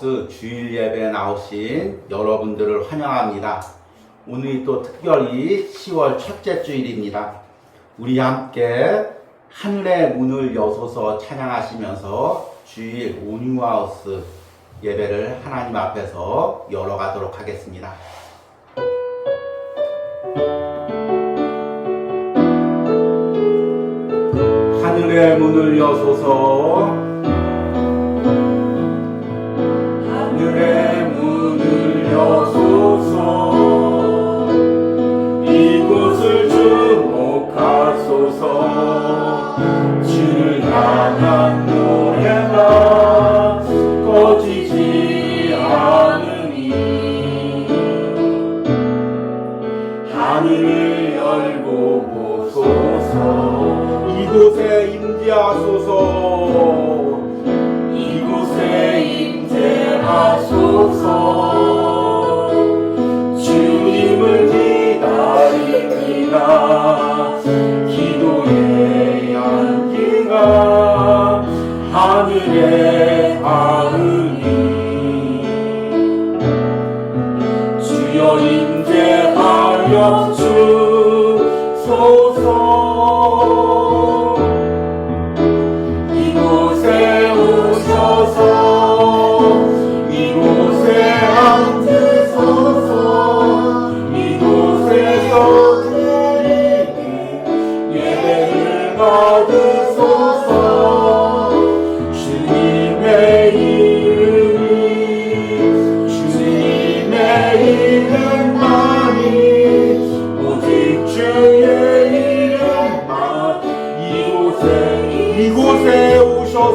오뉴하우스 주일 예배에 나오신 여러분들을 환영합니다. 오늘이 또 특별히 10월 첫째 주일입니다. 우리 함께 하늘의 문을 여소서 찬양하시면서 주일 오뉴하우스 예배를 하나님 앞에서 열어가도록 하겠습니다. 하늘의 문을 여소서, 하늘의 문을 여소서, 이곳을 주목하소서. 주를 향한 노래가 꺼지지 않으니 하늘을 열고 보소서. 이곳에 임재하소서, 이곳에 임재하소서. 주님을 기다립니다. 기도의 향기가 하늘에 닿으니 주여 임재하여 주소서. 이곳에 오셔서 이곳에 앉으소서. 이곳에서 드리는 예배를 받으소서. 주님의 이름만이 오직 주의 이름만. 이곳에 오셔서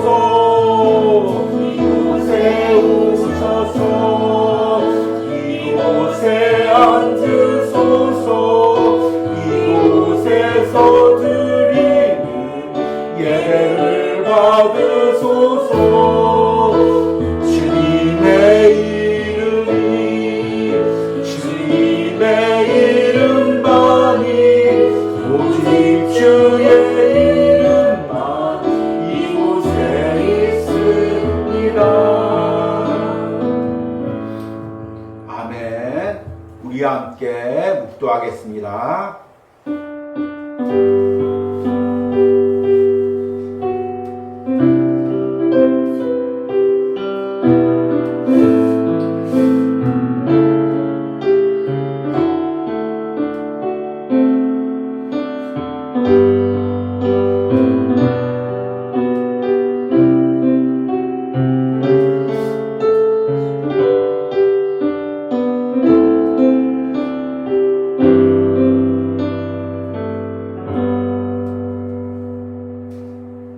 이곳에 앉으소서. 이곳에서 드리는 예배를 받으소서. 주님의 이름만이 오직 주의 이름만 이곳에 있습니다. 아멘. 우리 함께 묵도하겠습니다.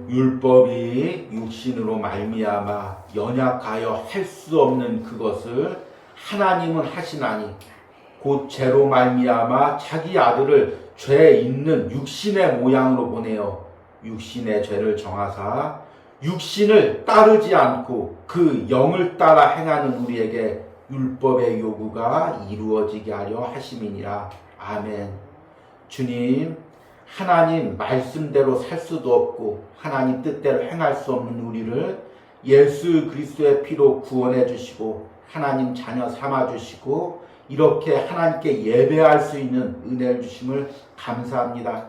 율법이 육신으로 말미암아 연약하여 할 수 없는 그것을 하나님은 하시나니 곧 죄로 말미암아 자기 아들을 죄 있는 육신의 모양으로 보내어 육신의 죄를 정하사 육신을 따르지 않고 그 영을 따라 행하는 우리에게 율법의 요구가 이루어지게 하려 하심이니라. 아멘. 주님, 하나님 말씀대로 살 수도 없고 하나님 뜻대로 행할 수 없는 우리를 예수 그리스도의 피로 구원해 주시고 하나님 자녀 삼아 주시고 이렇게 하나님께 예배할 수 있는 은혜를 주심을 감사합니다.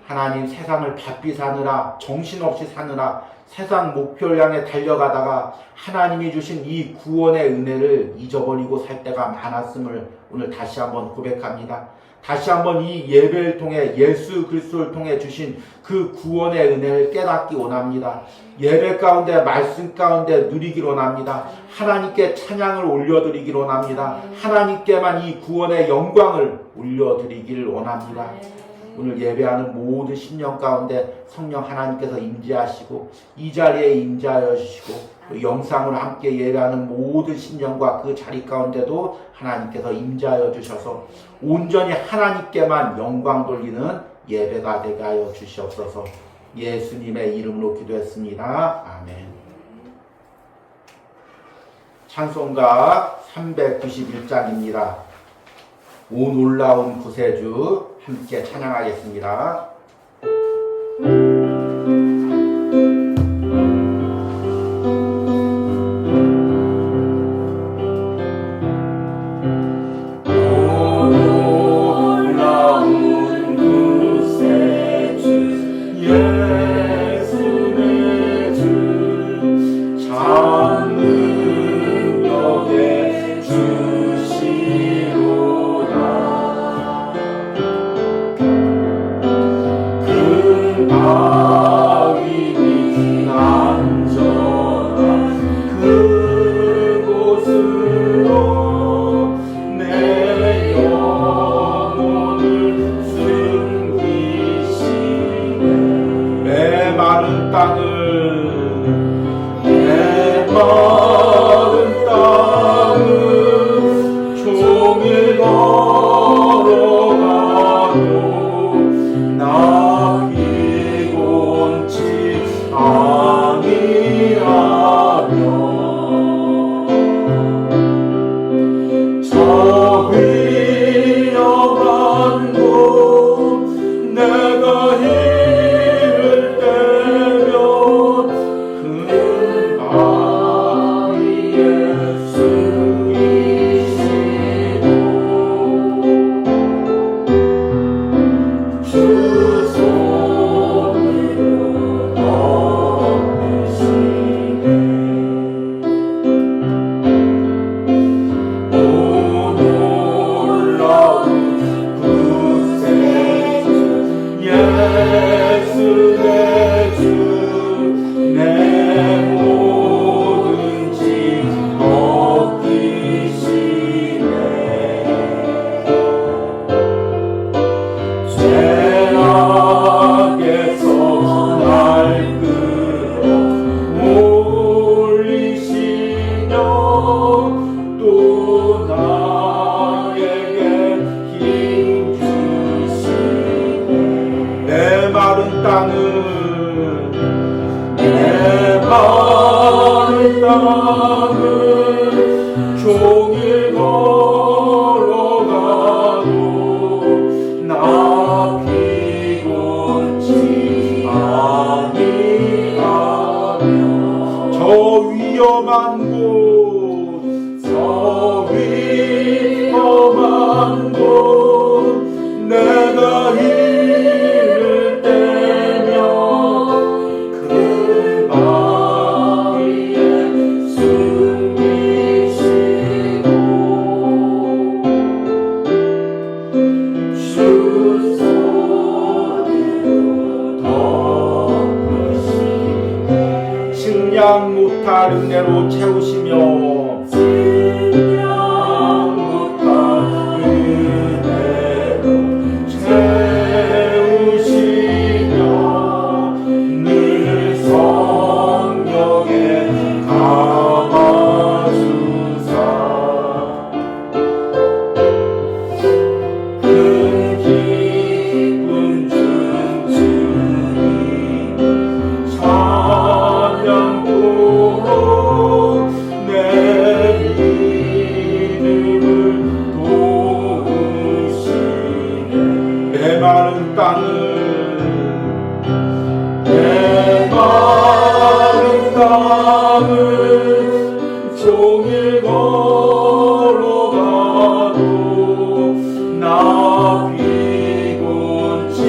하나님, 세상을 바삐 사느라 정신없이 사느라 세상 목표를 향해 달려가다가 하나님이 주신 이 구원의 은혜를 잊어버리고 살 때가 많았음을 오늘 다시 한번 고백합니다. 다시 한번 이 예배를 통해 예수 그리스도를 통해 주신 그 구원의 은혜를 깨닫기 원합니다. 예배 가운데 말씀 가운데 누리기 원합니다. 하나님께 찬양을 올려드리기 원합니다. 하나님께만 이 구원의 영광을 올려드리기를 원합니다. 오늘 예배하는 모든 심령 가운데 성령 하나님께서 임재하시고 이 자리에 임재하여 주시고 또 영상으로 함께 예배하는 모든 심령과 그 자리 가운데도 하나님께서 임재하여 주셔서 온전히 하나님께만 영광 돌리는 예배가 되게 하여 주시옵소서. 예수님의 이름으로 기도했습니다. 아멘. 찬송가 391장입니다. 오 놀라운 구세주 함께 찬양하겠습니다. 무궁할 은혜로 채우시며 종일 걸어가도 나 피곤치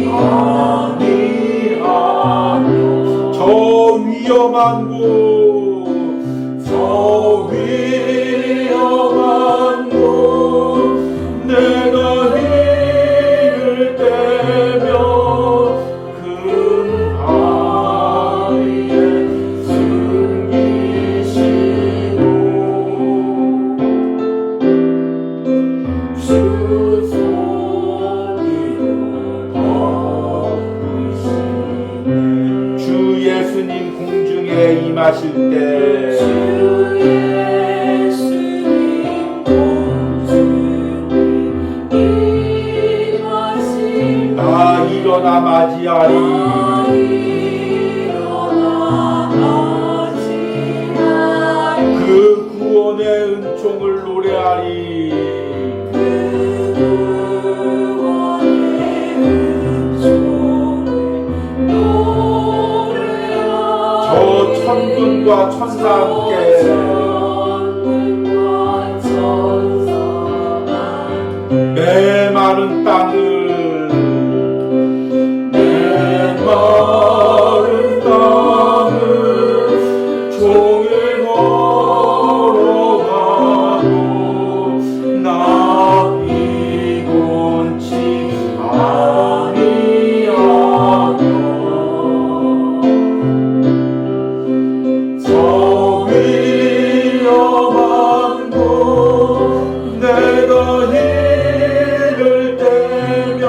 아니하며 저 위험한 곳 내가 힘을 떼며 큰 바위에 숨기시고 주 소리로 덮으시네. 주 예수님 공중에 임하실 때 일어나 맞이하리. 그 구원의 은총을 노래하리. 저 천군과 천사 함께 메마른 땅을 종일 걸어가도 나 피곤치 아니하며 저 위험한 곳 내가 힘을 떼며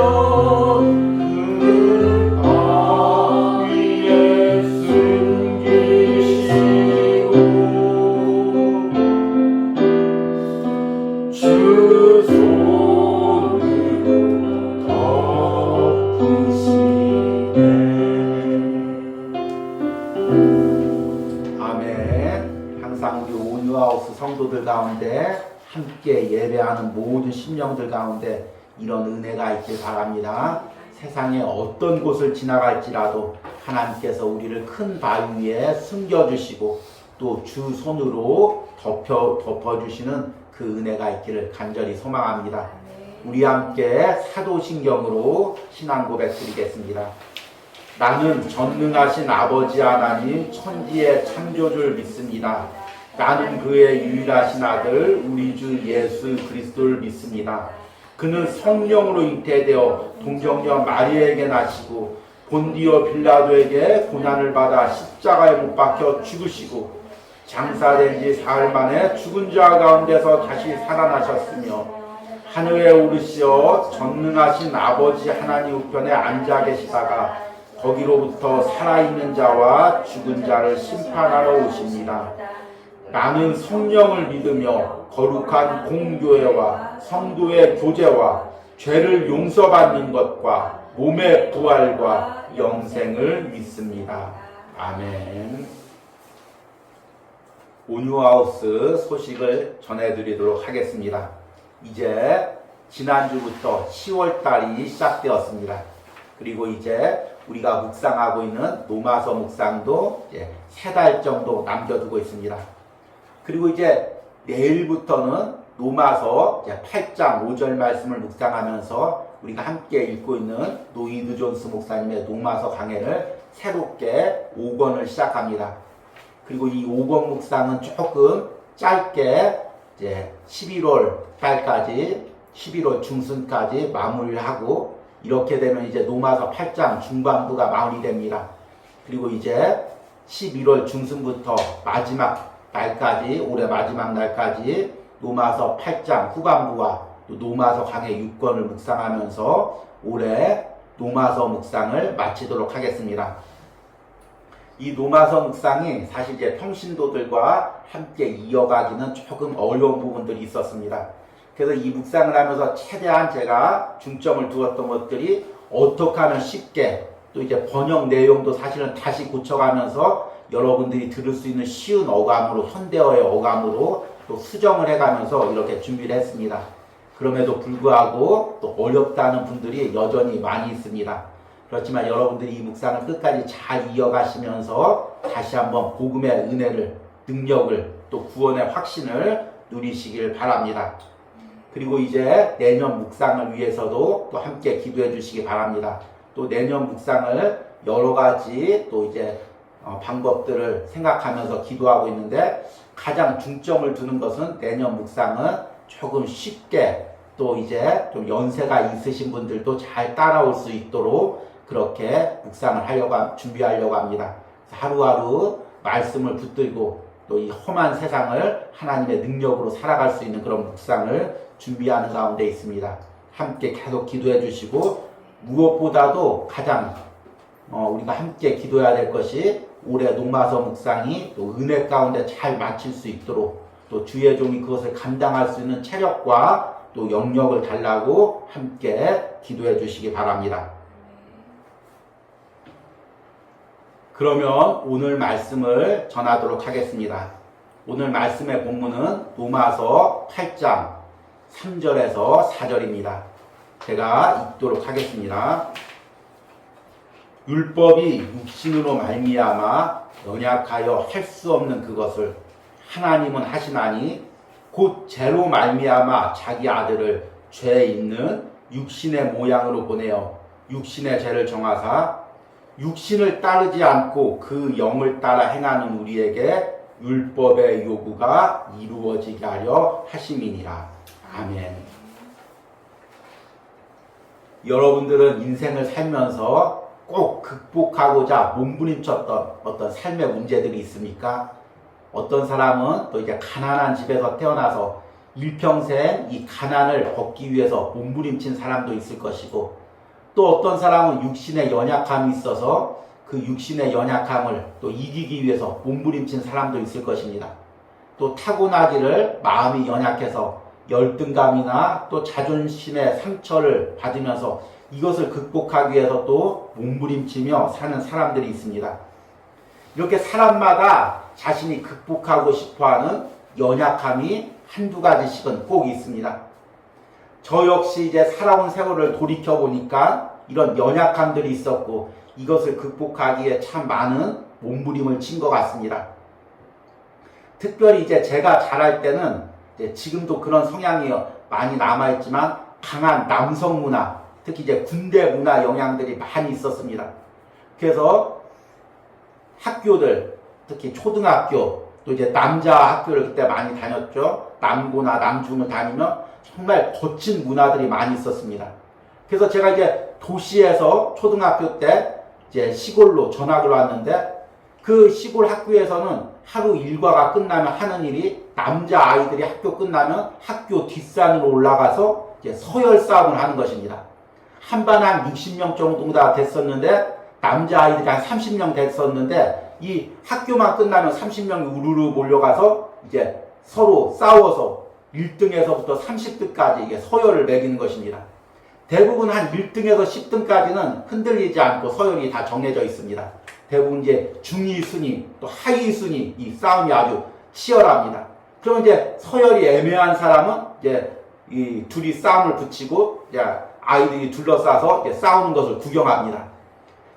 성도들 가운데 함께 예배하는 모든 심령들 가운데 이런 은혜가 있길 바랍니다. 세상에 어떤 곳을 지나갈지라도 하나님께서 우리를 큰 바위 위에 숨겨주시고 또 주 손으로 덮어주시는 그 은혜가 있기를 간절히 소망합니다. 우리 함께 사도신경으로 신앙 고백 드리겠습니다. 나는 전능하신 아버지 하나님 천지의 창조주를 믿습니다. 나는 그의 유일하신 아들 우리 주 예수 그리스도를 믿습니다. 그는 성령으로 잉태되어 동정녀 마리아에게 나시고 본디오 빌라도에게 고난을 받아 십자가에 못 박혀 죽으시고 장사된 지 사흘 만에 죽은 자 가운데서 다시 살아나셨으며 하늘에 오르시어 전능하신 아버지 하나님 우편에 앉아 계시다가 거기로부터 살아있는 자와 죽은 자를 심판하러 오십니다. 나는 성령을 믿으며 거룩한 공교회와 성도의 교제와 죄를 용서받는 것과 몸의 부활과 영생을 믿습니다. 아멘. 온유하우스 소식을 전해드리도록 하겠습니다. 이제 지난주부터 10월달이 시작되었습니다. 그리고 이제 우리가 묵상하고 있는 로마서 묵상도 이제 3달 정도 남겨두고 있습니다. 그리고 이제 내일부터는 로마서 8장 5절 말씀을 묵상하면서 우리가 함께 읽고 있는 노이드 존스 목사님의 로마서 강해를 새롭게 5권을 시작합니다. 그리고 이 5권 묵상은 조금 짧게 이제 11월 달까지 11월 중순까지 마무리를 하고 이렇게 되면 이제 로마서 8장 중반부가 마무리됩니다. 그리고 이제 11월 중순부터 마지막 날까지, 올해 마지막 날까지 로마서 8장 후반부와 또 로마서 강해 6권을 묵상하면서 올해 로마서 묵상을 마치도록 하겠습니다. 이 로마서 묵상이 사실 이제 평신도들과 함께 이어가기는 조금 어려운 부분들이 있었습니다. 그래서 이 묵상을 하면서 최대한 제가 중점을 두었던 것들이 어떻게 하면 쉽게, 또 이제 번역 내용도 사실은 다시 고쳐가면서 여러분들이 들을 수 있는 쉬운 어감으로, 현대어의 어감으로 또 수정을 해가면서 이렇게 준비를 했습니다. 그럼에도 불구하고 또 어렵다는 분들이 여전히 많이 있습니다. 그렇지만 여러분들이 이 묵상을 끝까지 잘 이어가시면서 다시 한번 복음의 은혜를, 능력을, 또 구원의 확신을 누리시길 바랍니다. 그리고 이제 내년 묵상을 위해서도 또 함께 기도해 주시기 바랍니다. 또 내년 묵상을 여러 가지 또 이제 방법들을 생각하면서 기도하고 있는데, 가장 중점을 두는 것은 내년 묵상은 조금 쉽게, 또 이제 좀 연세가 있으신 분들도 잘 따라올 수 있도록 그렇게 묵상을 준비하려고 합니다. 하루하루 말씀을 붙들고 또 이 험한 세상을 하나님의 능력으로 살아갈 수 있는 그런 묵상을 준비하는 가운데 있습니다. 함께 계속 기도해 주시고, 무엇보다도 가장 우리가 함께 기도해야 될 것이 올해 로마서 묵상이 또 은혜 가운데 잘 마칠 수 있도록, 또 주의 종이 그것을 감당할 수 있는 체력과 또 영역을 달라고 함께 기도해 주시기 바랍니다. 그러면 오늘 말씀을 전하도록 하겠습니다. 오늘 말씀의 본문은 로마서 8장 3절에서 4절입니다. 제가 읽도록 하겠습니다. 율법이 육신으로 말미암아 연약하여 할 수 없는 그것을 하나님은 하시나니, 곧 죄로 말미암아 자기 아들을 죄 있는 육신의 모양으로 보내어 육신의 죄를 정하사 육신을 따르지 않고 그 영을 따라 행하는 우리에게 율법의 요구가 이루어지게 하려 하심이니라. 아멘. 여러분들은 인생을 살면서 꼭 극복하고자 몸부림쳤던 어떤 삶의 문제들이 있습니까? 어떤 사람은 또 이제 가난한 집에서 태어나서 일평생 이 가난을 벗기 위해서 몸부림친 사람도 있을 것이고, 또 어떤 사람은 육신의 연약함이 있어서 그 육신의 연약함을 또 이기기 위해서 몸부림친 사람도 있을 것입니다. 또 타고나기를 마음이 연약해서 열등감이나 또 자존심의 상처를 받으면서 이것을 극복하기 위해서 또 몸부림치며 사는 사람들이 있습니다. 이렇게 사람마다 자신이 극복하고 싶어하는 연약함이 한두 가지씩은 꼭 있습니다. 저 역시 이제 살아온 세월을 돌이켜보니까 이런 연약함들이 있었고, 이것을 극복하기에 참 많은 몸부림을 친 것 같습니다. 특별히 이제 제가 자랄 때는 이제 지금도 그런 성향이 많이 남아있지만 강한 남성 문화, 특히 이제 군대 문화 영향들이 많이 있었습니다. 그래서 학교들, 특히 초등학교, 또 이제 남자 학교를 그때 많이 다녔죠. 남고나 남중을 다니면 정말 거친 문화들이 많이 있었습니다. 그래서 제가 이제 도시에서 초등학교 때 이제 시골로 전학을 왔는데, 그 시골 학교에서는 하루 일과가 끝나면 하는 일이, 남자 아이들이 학교 끝나면 학교 뒷산으로 올라가서 이제 서열 싸움을 하는 것입니다. 한 반 한 60명 정도가 됐었는데, 남자 아이들이 한 30명 됐었는데, 이 학교만 끝나면 30명이 우르르 몰려가서 이제 서로 싸워서 1등에서부터 30등까지 이게 서열을 매기는 것입니다. 대부분 한 1등에서 10등까지는 흔들리지 않고 서열이 다 정해져 있습니다. 대부분 이제 중위 순위, 또 하위 순위, 이 싸움이 아주 치열합니다. 그럼 이제 서열이 애매한 사람은 이제 이 둘이 싸움을 붙이고 이제 아이들이 둘러싸서 이제 싸우는 것을 구경합니다.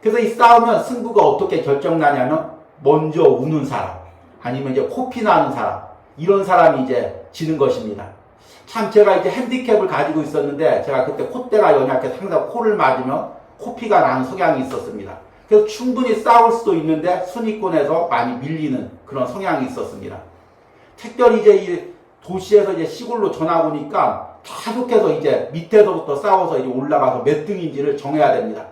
그래서 이 싸우면 승부가 어떻게 결정나냐면, 먼저 우는 사람, 아니면 이제 코피 나는 사람, 이런 사람이 이제 지는 것입니다. 참 제가 이제 핸디캡을 가지고 있었는데, 제가 그때 콧대가 연약해서 항상 코를 맞으면 코피가 나는 성향이 있었습니다. 그래서 충분히 싸울 수도 있는데 순위권에서 많이 밀리는 그런 성향이 있었습니다. 특별히 이제 이 도시에서 이제 시골로 전학 오니까 계속해서 이제 밑에서부터 싸워서 이제 올라가서 몇 등인지를 정해야 됩니다.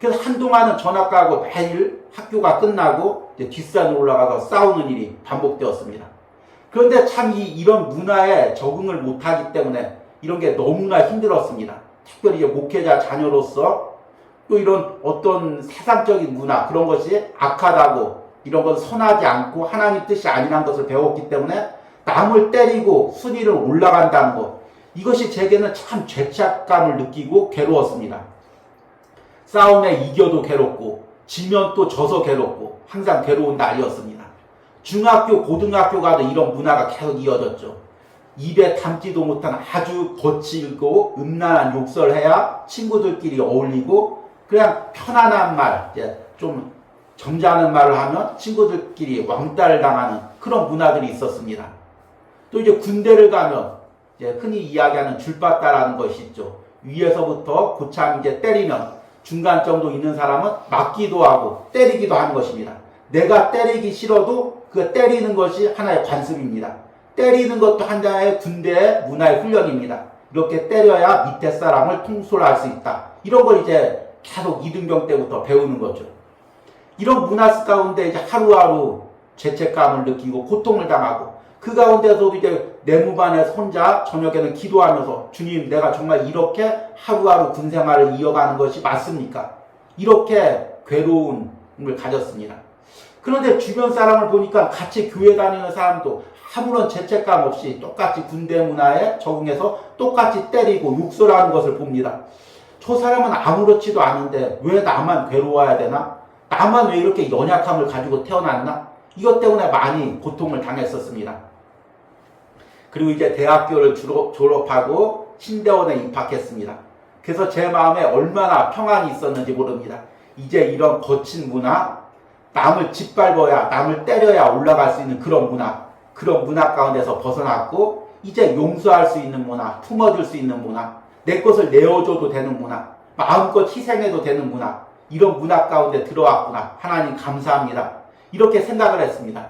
그래서 한동안은 전학가고 매일 학교가 끝나고 이제 뒷산으로 올라가서 싸우는 일이 반복되었습니다. 그런데 참 이런 문화에 적응을 못하기 때문에 이런 게 너무나 힘들었습니다. 특별히 이제 목회자 자녀로서 또 이런 어떤 세상적인 문화 그런 것이 악하다고 이런 건 선하지 않고 하나님 뜻이 아니라는 것을 배웠기 때문에 남을 때리고 순위를 올라간다는 것 이것이 제게는 참 죄책감을 느끼고 괴로웠습니다. 싸움에 이겨도 괴롭고 지면 또 져서 괴롭고 항상 괴로운 날이었습니다. 중학교, 고등학교 가도 이런 문화가 계속 이어졌죠. 입에 담지도 못한 아주 거칠고 음란한 욕설을 해야 친구들끼리 어울리고 그냥 편안한 말, 이제 좀 점잖은 말을 하면 친구들끼리 왕따를 당하는 그런 문화들이 있었습니다. 또 이제 군대를 가면 이제 흔히 이야기하는 줄바따라는 것이 있죠. 위에서부터 고참 이제 때리면 중간 정도 있는 사람은 맞기도 하고 때리기도 하는 것입니다. 내가 때리기 싫어도 그 때리는 것이 하나의 관습입니다. 때리는 것도 하나의 군대의 문화의 훈련입니다. 이렇게 때려야 밑에 사람을 통솔할 수 있다. 이런 걸 이제 계속 이등병 때부터 배우는 거죠. 이런 문화 가운데 이제 하루하루 죄책감을 느끼고 고통을 당하고 그 가운데서도 이제 내무반에 혼자 저녁에는 기도하면서 주님 내가 정말 이렇게 하루하루 군 생활을 이어가는 것이 맞습니까? 이렇게 괴로움을 가졌습니다. 그런데 주변 사람을 보니까 같이 교회 다니는 사람도 아무런 죄책감 없이 똑같이 군대 문화에 적응해서 똑같이 때리고 욕설하는 것을 봅니다. 저 사람은 아무렇지도 않은데 왜 나만 괴로워야 되나? 나만 왜 이렇게 연약함을 가지고 태어났나? 이것 때문에 많이 고통을 당했었습니다. 그리고 이제 대학교를 졸업하고 신대원에 입학했습니다. 그래서 제 마음에 얼마나 평안이 있었는지 모릅니다. 이제 이런 거친 문화, 남을 짓밟아야, 남을 때려야 올라갈 수 있는 그런 문화 가운데서 벗어났고 이제 용서할 수 있는 문화, 품어줄 수 있는 문화, 내 것을 내어줘도 되는 문화, 마음껏 희생해도 되는 문화, 이런 문화 가운데 들어왔구나. 하나님 감사합니다. 이렇게 생각을 했습니다.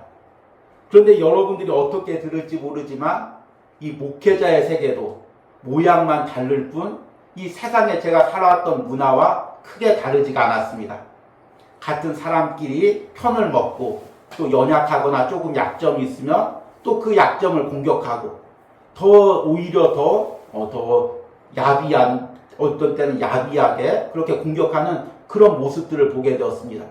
그런데 여러분들이 어떻게 들을지 모르지만 이 목회자의 세계도 모양만 다를 뿐 이 세상에 제가 살아왔던 문화와 크게 다르지가 않았습니다. 같은 사람끼리 편을 먹고 또 연약하거나 조금 약점이 있으면 또 그 약점을 공격하고 오히려 더 야비한 어떤 때는 야비하게 그렇게 공격하는 그런 모습들을 보게 되었습니다.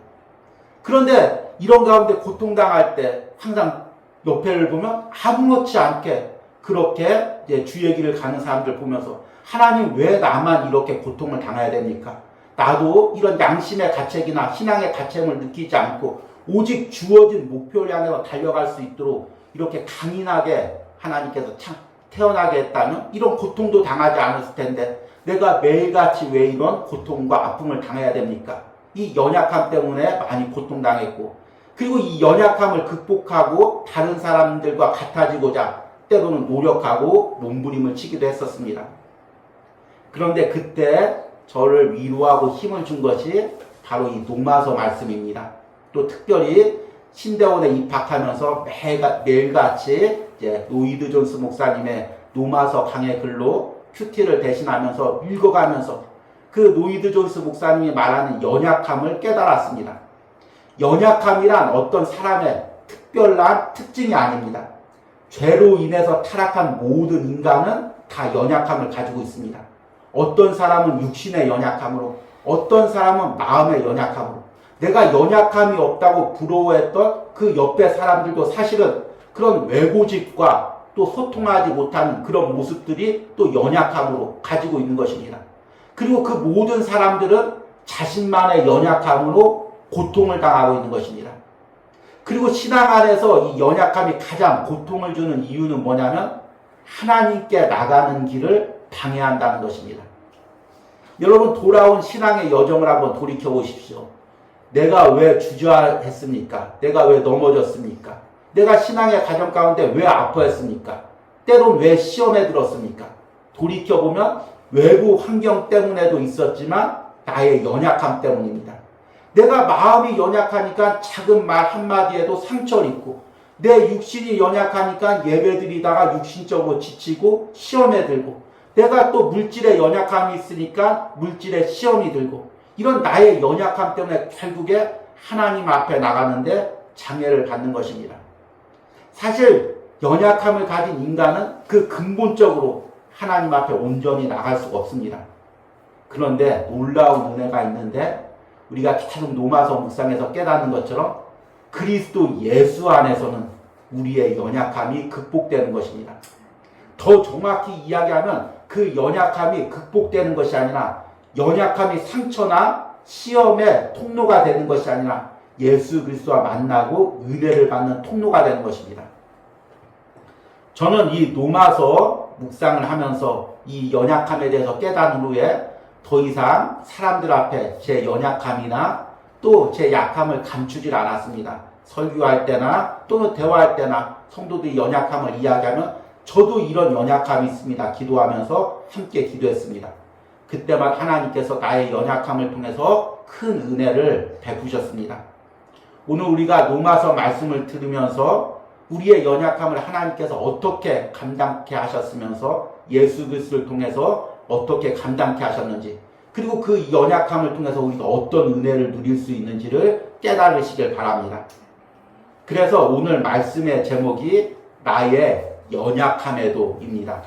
그런데 이런 가운데 고통당할 때 항상 옆에를 보면 아무렇지 않게 그렇게 이제 주의 길을 가는 사람들 보면서 하나님 왜 나만 이렇게 고통을 당해야 됩니까? 나도 이런 양심의 가책이나 신앙의 가책을 느끼지 않고 오직 주어진 목표를 향해서 달려갈 수 있도록 이렇게 강인하게 하나님께서 태어나게 했다면 이런 고통도 당하지 않았을 텐데 내가 매일같이 왜 이런 고통과 아픔을 당해야 됩니까? 이 연약함 때문에 많이 고통당했고 그리고 이 연약함을 극복하고 다른 사람들과 같아지고자 때로는 노력하고 몸부림을 치기도 했었습니다. 그런데 그때 저를 위로하고 힘을 준 것이 바로 이 노마서 말씀입니다. 또 특별히 신대원에 입학하면서 매일같이 이제 로이드 존스 목사님의 노마서 강의 글로 큐티를 대신하면서 읽어가면서 그 로이드 존스 목사님이 말하는 연약함을 깨달았습니다. 연약함이란 어떤 사람의 특별한 특징이 아닙니다. 죄로 인해서 타락한 모든 인간은 다 연약함을 가지고 있습니다. 어떤 사람은 육신의 연약함으로, 어떤 사람은 마음의 연약함으로, 내가 연약함이 없다고 부러워했던 그 옆에 사람들도 사실은 그런 외고집과 또 소통하지 못하는 그런 모습들이 또 연약함으로 가지고 있는 것입니다. 그리고 그 모든 사람들은 자신만의 연약함으로 고통을 당하고 있는 것입니다. 그리고 신앙 안에서 이 연약함이 가장 고통을 주는 이유는 뭐냐면 하나님께 나가는 길을 방해한다는 것입니다. 여러분 돌아온 신앙의 여정을 한번 돌이켜 보십시오. 내가 왜 주저했습니까? 내가 왜 넘어졌습니까? 내가 신앙의 과정 가운데 왜 아파했습니까? 때론 왜 시험에 들었습니까? 돌이켜보면 외부 환경 때문에도 있었지만 나의 연약함 때문입니다. 내가 마음이 연약하니까 작은 말 한마디에도 상처를 입고 내 육신이 연약하니까 예배드리다가 육신적으로 지치고 시험에 들고 내가 또 물질에 연약함이 있으니까 물질에 시험이 들고 이런 나의 연약함 때문에 결국에 하나님 앞에 나가는데 장애를 받는 것입니다. 사실 연약함을 가진 인간은 그 근본적으로 하나님 앞에 온전히 나갈 수가 없습니다. 그런데 놀라운 은혜가 있는데 우리가 계속 로마서 묵상에서 깨닫는 것처럼 그리스도 예수 안에서는 우리의 연약함이 극복되는 것입니다. 더 정확히 이야기하면 그 연약함이 극복되는 것이 아니라 연약함이 상처나 시험의 통로가 되는 것이 아니라 예수 그리스도와 만나고 은혜를 받는 통로가 되는 것입니다. 저는 이 로마서 묵상을 하면서 이 연약함에 대해서 깨달은 후에 더 이상 사람들 앞에 제 연약함이나 또 제 약함을 감추질 않았습니다. 설교할 때나 또는 대화할 때나 성도들이 연약함을 이야기하면 저도 이런 연약함이 있습니다. 기도하면서 함께 기도했습니다. 그때만 하나님께서 나의 연약함을 통해서 큰 은혜를 베푸셨습니다. 오늘 우리가 로마서 말씀을 들으면서 우리의 연약함을 하나님께서 어떻게 감당케 하셨으면서 예수 그리스도를 통해서 어떻게 감당케 하셨는지, 그리고 그 연약함을 통해서 우리가 어떤 은혜를 누릴 수 있는지를 깨달으시길 바랍니다. 그래서 오늘 말씀의 제목이 나의 연약함에도입니다.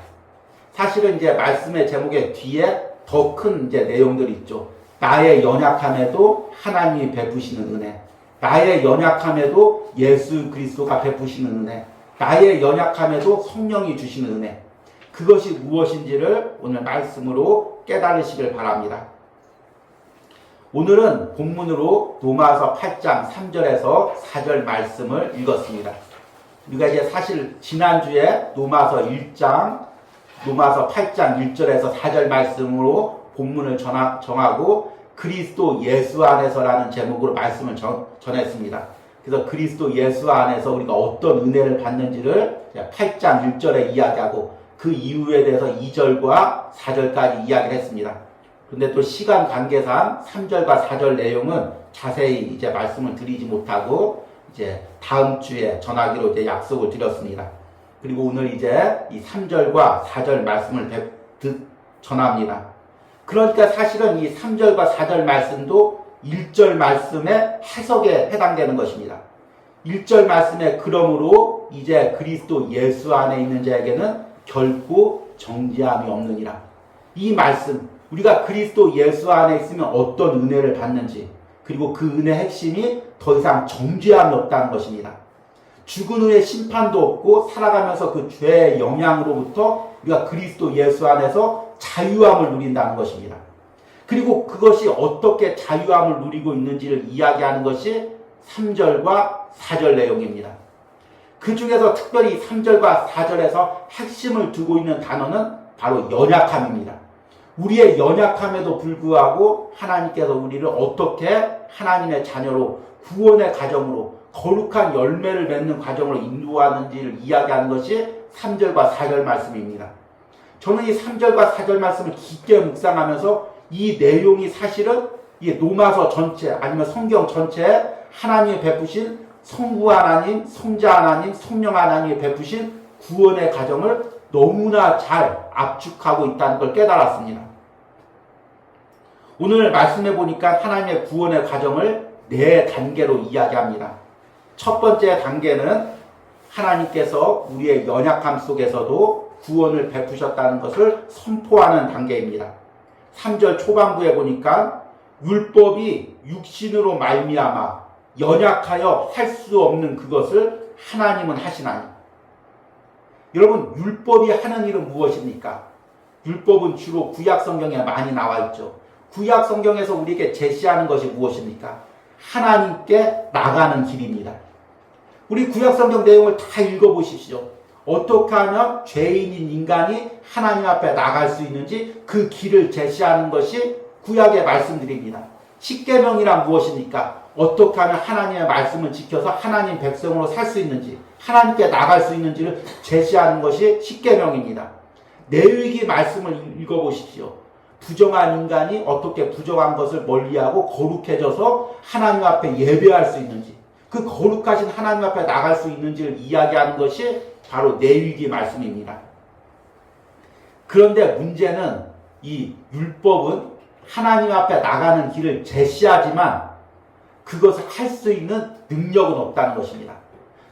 사실은 이제 말씀의 제목의 뒤에 더 큰 이제 내용들이 있죠. 나의 연약함에도 하나님이 베푸시는 은혜, 나의 연약함에도 예수 그리스도가 베푸시는 은혜, 나의 연약함에도 성령이 주시는 은혜, 그것이 무엇인지를 오늘 말씀으로 깨달으시길 바랍니다. 오늘은 본문으로 로마서 8장 3절에서 4절 말씀을 읽었습니다. 우리가 이제 사실 지난주에 로마서 8장 1절에서 4절 말씀으로 본문을 정하고 그리스도 예수 안에서라는 제목으로 말씀을 전했습니다. 그래서 그리스도 예수 안에서 우리가 어떤 은혜를 받는지를 8장 1절에 이야기하고 그 이유에 대해서 2절과 4절까지 이야기를 했습니다. 그런데 또 시간 관계상 3절과 4절 내용은 자세히 이제 말씀을 드리지 못하고 이제 다음 주에 전하기로 이제 약속을 드렸습니다. 그리고 오늘 이제 이 3절과 4절 말씀을 전합니다. 그러니까 사실은 이 3절과 4절 말씀도 1절 말씀의 해석에 해당되는 것입니다. 1절 말씀에 그러므로 이제 그리스도 예수 안에 있는 자에게는 결코 정죄함이 없느니라. 이 말씀, 우리가 그리스도 예수 안에 있으면 어떤 은혜를 받는지, 그리고 그 은혜의 핵심이 더 이상 정죄함이 없다는 것입니다. 죽은 후에 심판도 없고 살아가면서 그 죄의 영향으로부터 우리가 그리스도 예수 안에서 자유함을 누린다는 것입니다. 그리고 그것이 어떻게 자유함을 누리고 있는지를 이야기하는 것이 3절과 4절 내용입니다. 그 중에서 특별히 3절과 4절에서 핵심을 두고 있는 단어는 바로 연약함입니다. 우리의 연약함에도 불구하고 하나님께서 우리를 어떻게 하나님의 자녀로 구원의 과정으로 거룩한 열매를 맺는 과정으로 인도하는지를 이야기하는 것이 3절과 4절 말씀입니다. 저는 이 3절과 4절 말씀을 깊게 묵상하면서 이 내용이 사실은 이 로마서 전체 아니면 성경 전체에 하나님이 베푸신 성부 하나님, 성자 하나님, 성령 하나님이 베푸신 구원의 과정을 너무나 잘 압축하고 있다는 걸 깨달았습니다. 오늘 말씀해 보니까 하나님의 구원의 과정을 4단계로 이야기합니다. 첫 번째 단계는 하나님께서 우리의 연약함 속에서도 구원을 베푸셨다는 것을 선포하는 단계입니다. 3절 초반부에 보니까 율법이 육신으로 말미암아 연약하여 할 수 없는 그것을 하나님은 하시나니. 여러분, 율법이 하는 일은 무엇입니까? 율법은 주로 구약 성경에 많이 나와 있죠. 구약 성경에서 우리에게 제시하는 것이 무엇입니까? 하나님께 나가는 길입니다. 우리 구약 성경 내용을 다 읽어보십시오. 어떻게 하면 죄인인 인간이 하나님 앞에 나갈 수 있는지 그 길을 제시하는 것이 구약의 말씀들입니다. 십계명이란 무엇입니까? 어떻게 하면 하나님의 말씀을 지켜서 하나님 백성으로 살 수 있는지, 하나님께 나갈 수 있는지를 제시하는 것이 십계명입니다. 레위기 말씀을 읽어보십시오. 부정한 인간이 어떻게 부정한 것을 멀리하고 거룩해져서 하나님 앞에 예배할 수 있는지, 그 거룩하신 하나님 앞에 나갈 수 있는지를 이야기하는 것이 바로 레위기 말씀입니다. 그런데 문제는 이 율법은 하나님 앞에 나가는 길을 제시하지만 그것을 할 수 있는 능력은 없다는 것입니다.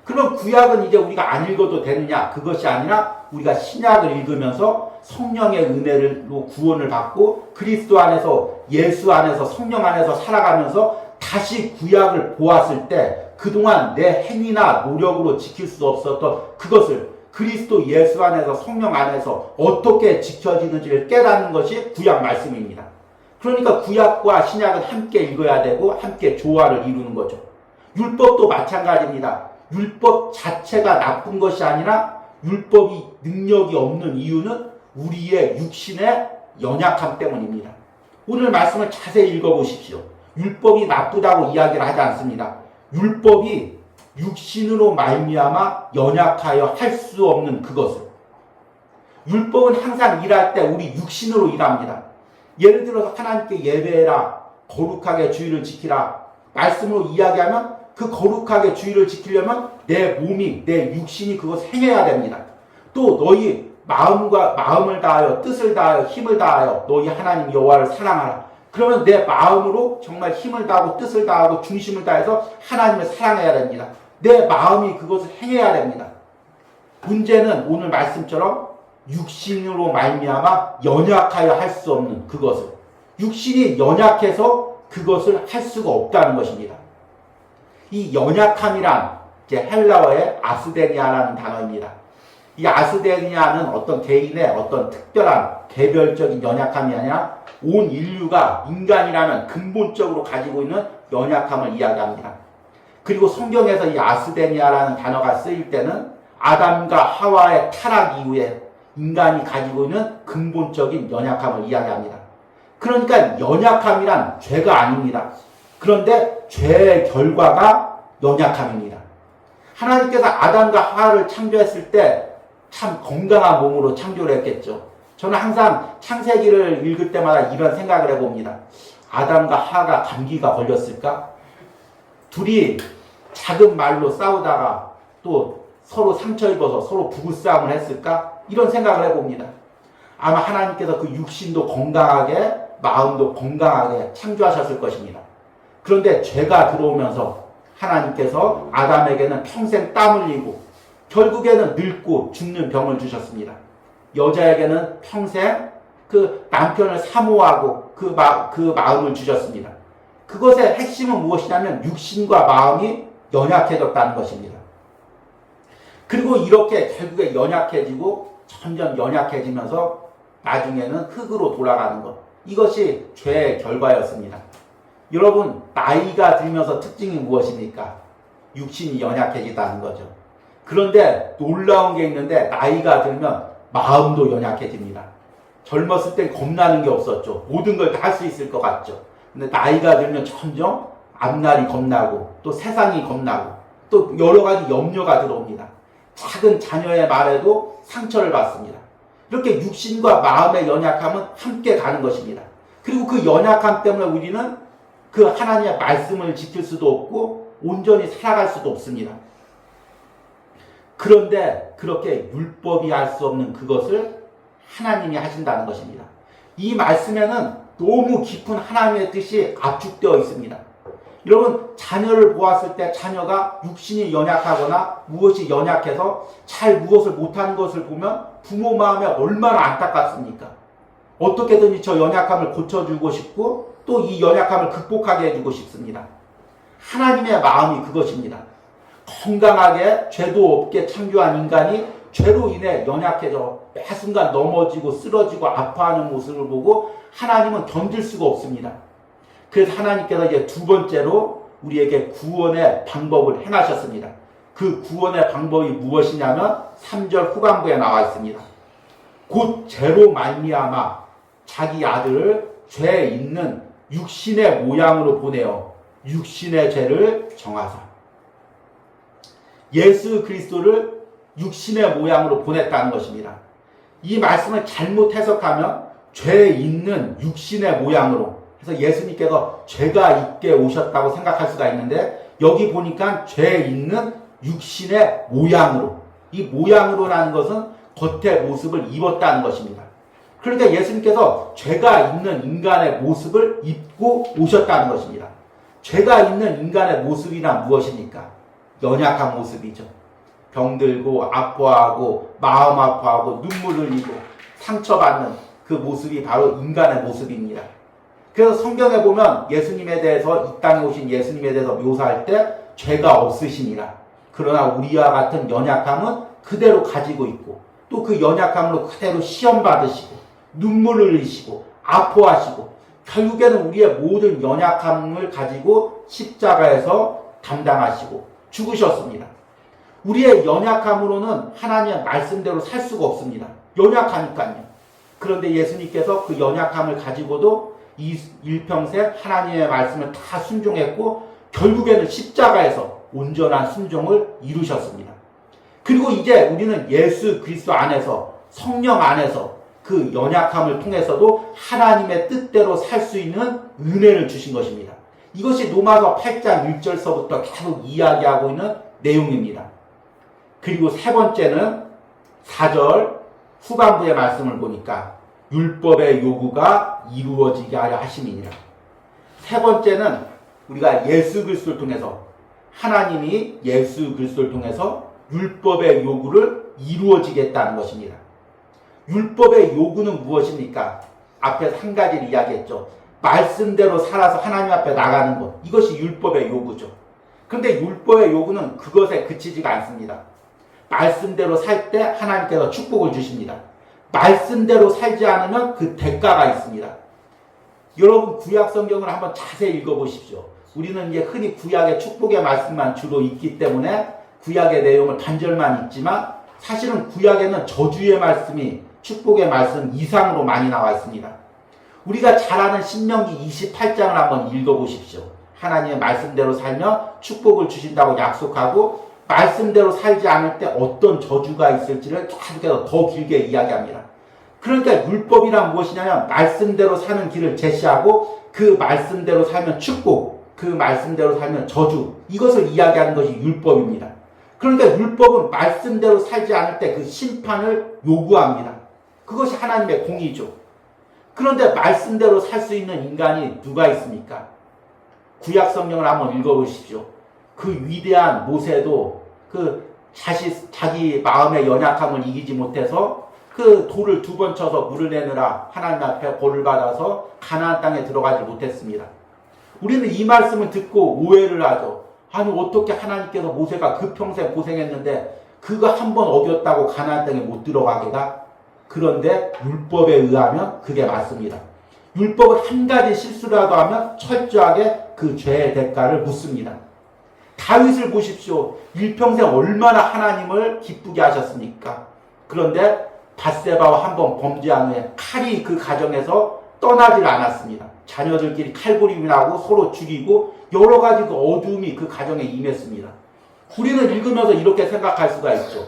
그럼 구약은 이제 우리가 안 읽어도 되느냐? 그것이 아니라 우리가 신약을 읽으면서 성령의 은혜로 구원을 받고 그리스도 안에서, 예수 안에서, 성령 안에서 살아가면서 다시 구약을 보았을 때 그동안 내 행위나 노력으로 지킬 수 없었던 그것을 그리스도 예수 안에서, 성령 안에서 어떻게 지켜지는지를 깨닫는 것이 구약 말씀입니다. 그러니까 구약과 신약은 함께 읽어야 되고 함께 조화를 이루는 거죠. 율법도 마찬가지입니다. 율법 자체가 나쁜 것이 아니라 율법이 능력이 없는 이유는 우리의 육신의 연약함 때문입니다. 오늘 말씀을 자세히 읽어보십시오. 율법이 나쁘다고 이야기를 하지 않습니다. 율법이 육신으로 말미암아 연약하여 할 수 없는 그것을. 율법은 항상 일할 때 우리 육신으로 일합니다. 예를 들어서 하나님께 예배해라, 거룩하게 주의를 지키라 말씀으로 이야기하면 그 거룩하게 주의를 지키려면 내 몸이, 내 육신이 그것을 행해야 됩니다. 또 너희 마음을 다하여, 뜻을 다하여, 힘을 다하여 너희 하나님 여호와를 사랑하라. 그러면 내 마음으로 정말 힘을 다하고 뜻을 다하고 중심을 다해서 하나님을 사랑해야 됩니다. 내 마음이 그것을 행해야 됩니다. 문제는 오늘 말씀처럼 육신으로 말미암아 연약하여 할 수 없는 그것을, 육신이 연약해서 그것을 할 수가 없다는 것입니다. 이 연약함이란 이제 헬라어의 아스데니아라는 단어입니다. 이 아스데니아는 어떤 개인의 어떤 특별한 개별적인 연약함이 아니라 온 인류가 인간이라면 근본적으로 가지고 있는 연약함을 이야기합니다. 그리고 성경에서 이 아스데니아라는 단어가 쓰일 때는 아담과 하와의 타락 이후에 인간이 가지고 있는 근본적인 연약함을 이야기합니다. 그러니까 연약함이란 죄가 아닙니다. 그런데 죄의 결과가 연약함입니다. 하나님께서 아담과 하와를 창조했을 때 참 건강한 몸으로 창조를 했겠죠. 저는 항상 창세기를 읽을 때마다 이런 생각을 해봅니다. 아담과 하와가 감기가 걸렸을까? 둘이 작은 말로 싸우다가 또 서로 상처 입어서 서로 부부싸움을 했을까? 이런 생각을 해봅니다. 아마 하나님께서 그 육신도 건강하게, 마음도 건강하게 창조하셨을 것입니다. 그런데 죄가 들어오면서 하나님께서 아담에게는 평생 땀 흘리고 결국에는 늙고 죽는 병을 주셨습니다. 여자에게는 평생 그 남편을 사모하고 그 마음을 주셨습니다. 그것의 핵심은 무엇이냐면 육신과 마음이 연약해졌다는 것입니다. 그리고 이렇게 결국에 연약해지고 점점 연약해지면서 나중에는 흙으로 돌아가는 것. 이것이 죄의 결과였습니다. 여러분, 나이가 들면서 특징이 무엇입니까? 육신이 연약해지다는 거죠. 그런데 놀라운 게 있는데 나이가 들면 마음도 연약해집니다. 젊었을 땐 겁나는 게 없었죠. 모든 걸 다 할 수 있을 것 같죠. 근데 나이가 들면 점점 앞날이 겁나고 또 세상이 겁나고 또 여러 가지 염려가 들어옵니다. 작은 자녀의 말에도 상처를 받습니다. 이렇게 육신과 마음의 연약함은 함께 가는 것입니다. 그리고 그 연약함 때문에 우리는 그 하나님의 말씀을 지킬 수도 없고 온전히 살아갈 수도 없습니다. 그런데 그렇게 율법이 할 수 없는 그것을 하나님이 하신다는 것입니다. 이 말씀에는 너무 깊은 하나님의 뜻이 압축되어 있습니다. 여러분, 자녀를 보았을 때 자녀가 육신이 연약하거나 무엇이 연약해서 잘 무엇을 못하는 것을 보면 부모 마음에 얼마나 안타깝습니까? 어떻게든지 저 연약함을 고쳐주고 싶고 또 이 연약함을 극복하게 해주고 싶습니다. 하나님의 마음이 그것입니다. 건강하게 죄도 없게 창조한 인간이 죄로 인해 연약해져 매 순간 넘어지고 쓰러지고 아파하는 모습을 보고 하나님은 견딜 수가 없습니다. 그래서 하나님께서 이제 두 번째로 우리에게 구원의 방법을 행하셨습니다. 그 구원의 방법이 무엇이냐면 3절 후반부에 나와 있습니다. 곧 죄로 말미암아 자기 아들을 죄 있는 육신의 모양으로 보내어 육신의 죄를 정하사. 예수 그리스도를 육신의 모양으로 보냈다는 것입니다. 이 말씀을 잘못 해석하면 죄 있는 육신의 모양으로 그래서 예수님께서 죄가 있게 오셨다고 생각할 수가 있는데 여기 보니까 죄 있는 육신의 모양으로 이 모양으로라는 것은 겉의 모습을 입었다는 것입니다. 그러니까 예수님께서 죄가 있는 인간의 모습을 입고 오셨다는 것입니다. 죄가 있는 인간의 모습이란 무엇입니까? 연약한 모습이죠. 병들고 아파하고 마음 아파하고 눈물 흘리고 상처받는 그 모습이 바로 인간의 모습입니다. 그래서 성경에 보면 예수님에 대해서 이 땅에 오신 예수님에 대해서 묘사할 때 죄가 없으시니라. 그러나 우리와 같은 연약함은 그대로 가지고 있고 또 그 연약함으로 그대로 시험 받으시고 눈물을 흘리시고 아파하시고 결국에는 우리의 모든 연약함을 가지고 십자가에서 담당하시고 죽으셨습니다. 우리의 연약함으로는 하나님의 말씀대로 살 수가 없습니다. 연약하니까요. 그런데 예수님께서 그 연약함을 가지고도 이 일평생 하나님의 말씀을 다 순종했고 결국에는 십자가에서 온전한 순종을 이루셨습니다. 그리고 이제 우리는 예수 그리스도 안에서 성령 안에서 그 연약함을 통해서도 하나님의 뜻대로 살 수 있는 은혜를 주신 것입니다. 이것이 로마서 8장 1절서부터 계속 이야기하고 있는 내용입니다. 그리고 세 번째는 4절 후반부의 말씀을 보니까 율법의 요구가 이루어지게 하려 하심이니라. 세 번째는 우리가 예수 그리스도를 통해서 하나님이 예수 그리스도를 통해서 율법의 요구를 이루어지겠다는 것입니다. 율법의 요구는 무엇입니까? 앞에서 한 가지를 이야기했죠. 말씀대로 살아서 하나님 앞에 나가는 것. 이것이 율법의 요구죠. 그런데 율법의 요구는 그것에 그치지가 않습니다. 말씀대로 살 때 하나님께서 축복을 주십니다. 말씀대로 살지 않으면 그 대가가 있습니다. 여러분 구약 성경을 한번 자세히 읽어보십시오. 우리는 이제 흔히 구약의 축복의 말씀만 주로 읽기 때문에 구약의 내용을 반절만 읽지만 사실은 구약에는 저주의 말씀이 축복의 말씀 이상으로 많이 나와 있습니다. 우리가 잘 아는 신명기 28장을 한번 읽어보십시오. 하나님의 말씀대로 살면 축복을 주신다고 약속하고 말씀대로 살지 않을 때 어떤 저주가 있을지를 계속해서 더 길게 이야기합니다. 그러니까 율법이란 무엇이냐면 말씀대로 사는 길을 제시하고 그 말씀대로 살면 축복, 그 말씀대로 살면 저주, 이것을 이야기하는 것이 율법입니다. 그러니까 율법은 말씀대로 살지 않을 때 그 심판을 요구합니다. 그것이 하나님의 공의죠. 그런데 말씀대로 살 수 있는 인간이 누가 있습니까? 구약 성경을 한번 읽어보십시오. 그 위대한 모세도 자기 마음의 연약함을 이기지 못해서 그 돌을 2번 쳐서 물을 내느라 하나님 앞에 벌을 받아서 가나안 땅에 들어가지 못했습니다. 우리는 이 말씀을 듣고 오해를 하죠. 아니 어떻게 하나님께서 모세가 그 평생 고생했는데 그거 한 번 어겼다고 가나안 땅에 못 들어가게 가? 그런데 율법에 의하면 그게 맞습니다. 율법은 한 가지 실수라도 하면 철저하게 그 죄의 대가를 묻습니다. 다윗을 보십시오. 일평생 얼마나 하나님을 기쁘게 하셨습니까? 그런데 밧세바와 한 번 범죄한 후에 칼이 그 가정에서 떠나질 않았습니다. 자녀들끼리 칼부림이 나고 서로 죽이고 여러 가지 그 어둠이 그 가정에 임했습니다. 우리는 읽으면서 이렇게 생각할 수가 있죠.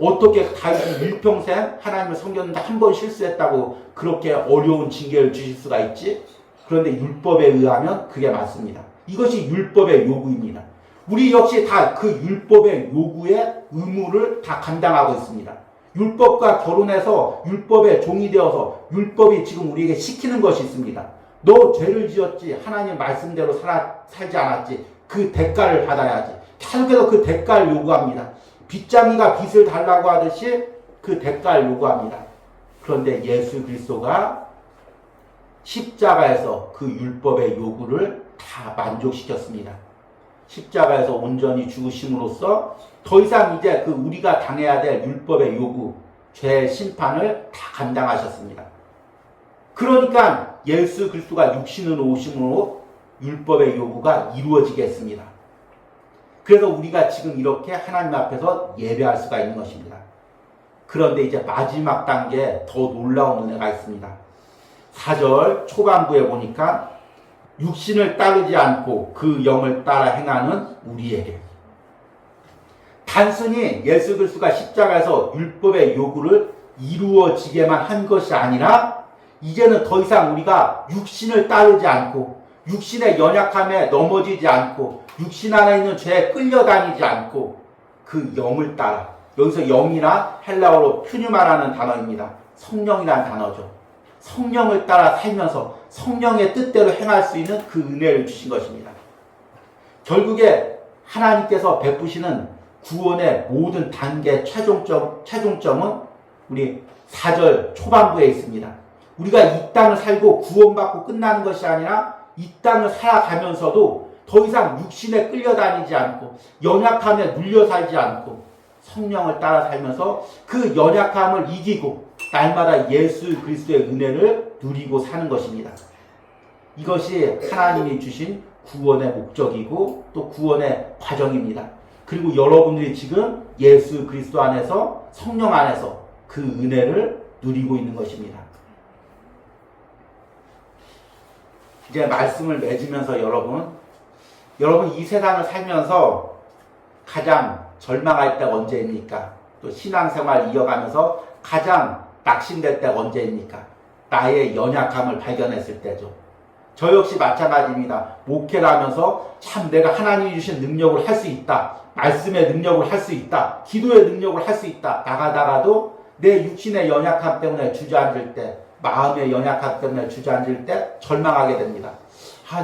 어떻게 다윗이 일평생 하나님을 섬겼는데 한 번 실수했다고 그렇게 어려운 징계를 주실 수가 있지? 그런데 율법에 의하면 그게 맞습니다. 이것이 율법의 요구입니다. 우리 역시 다 그 율법의 요구의 의무를 다 감당하고 있습니다. 율법과 결혼해서 율법의 종이 되어서 율법이 지금 우리에게 시키는 것이 있습니다. 너 죄를 지었지, 하나님 말씀대로 살지 않았지, 그 대가를 받아야지. 계속해서 그 대가를 요구합니다. 빚장이가 빚을 달라고 하듯이 그 대가를 요구합니다. 그런데 예수 그리스도가 십자가에서 그 율법의 요구를 다 만족시켰습니다. 십자가에서 온전히 죽으심으로써 더 이상 이제 그 우리가 당해야 될 율법의 요구, 죄 심판을 다 감당하셨습니다. 그러니까 예수 그리스도가 육신으로 오심으로 율법의 요구가 이루어지겠습니다. 그래서 우리가 지금 이렇게 하나님 앞에서 예배할 수가 있는 것입니다. 그런데 이제 마지막 단계에 더 놀라운 은혜가 있습니다. 4절 초반부에 보니까 육신을 따르지 않고 그 영을 따라 행하는 우리에게. 단순히 예수 그리스도가 십자가에서 율법의 요구를 이루어지게만 한 것이 아니라 이제는 더 이상 우리가 육신을 따르지 않고 육신의 연약함에 넘어지지 않고 육신 안에 있는 죄에 끌려다니지 않고 그 영을 따라, 여기서 영이나 헬라어로 퓨뉴마라는 단어입니다. 성령이라는 단어죠. 성령을 따라 살면서 성령의 뜻대로 행할 수 있는 그 은혜를 주신 것입니다. 결국에 하나님께서 베푸시는 구원의 모든 단계 최종점은 우리 4절 초반부에 있습니다. 우리가 이 땅을 살고 구원받고 끝나는 것이 아니라 이 땅을 살아가면서도 더 이상 육신에 끌려다니지 않고 연약함에 눌려 살지 않고 성령을 따라 살면서 그 연약함을 이기고 날마다 예수 그리스도의 은혜를 누리고 사는 것입니다. 이것이 하나님이 주신 구원의 목적이고 또 구원의 과정입니다. 그리고 여러분들이 지금 예수 그리스도 안에서 성령 안에서 그 은혜를 누리고 있는 것입니다. 이제 말씀을 맺으면서 여러분 이 세상을 살면서 가장 절망할 때가 언제입니까? 또 신앙생활 이어가면서 가장 낙심될 때가 언제입니까? 나의 연약함을 발견했을 때죠. 저 역시 마찬가지입니다. 목회를 하면서 참 내가 하나님이 주신 능력을 할 수 있다. 말씀의 능력을 할 수 있다. 기도의 능력을 할 수 있다. 나가다가도 내 육신의 연약함 때문에 주저앉을 때, 마음의 연약함 때문에 주저앉을 때 절망하게 됩니다.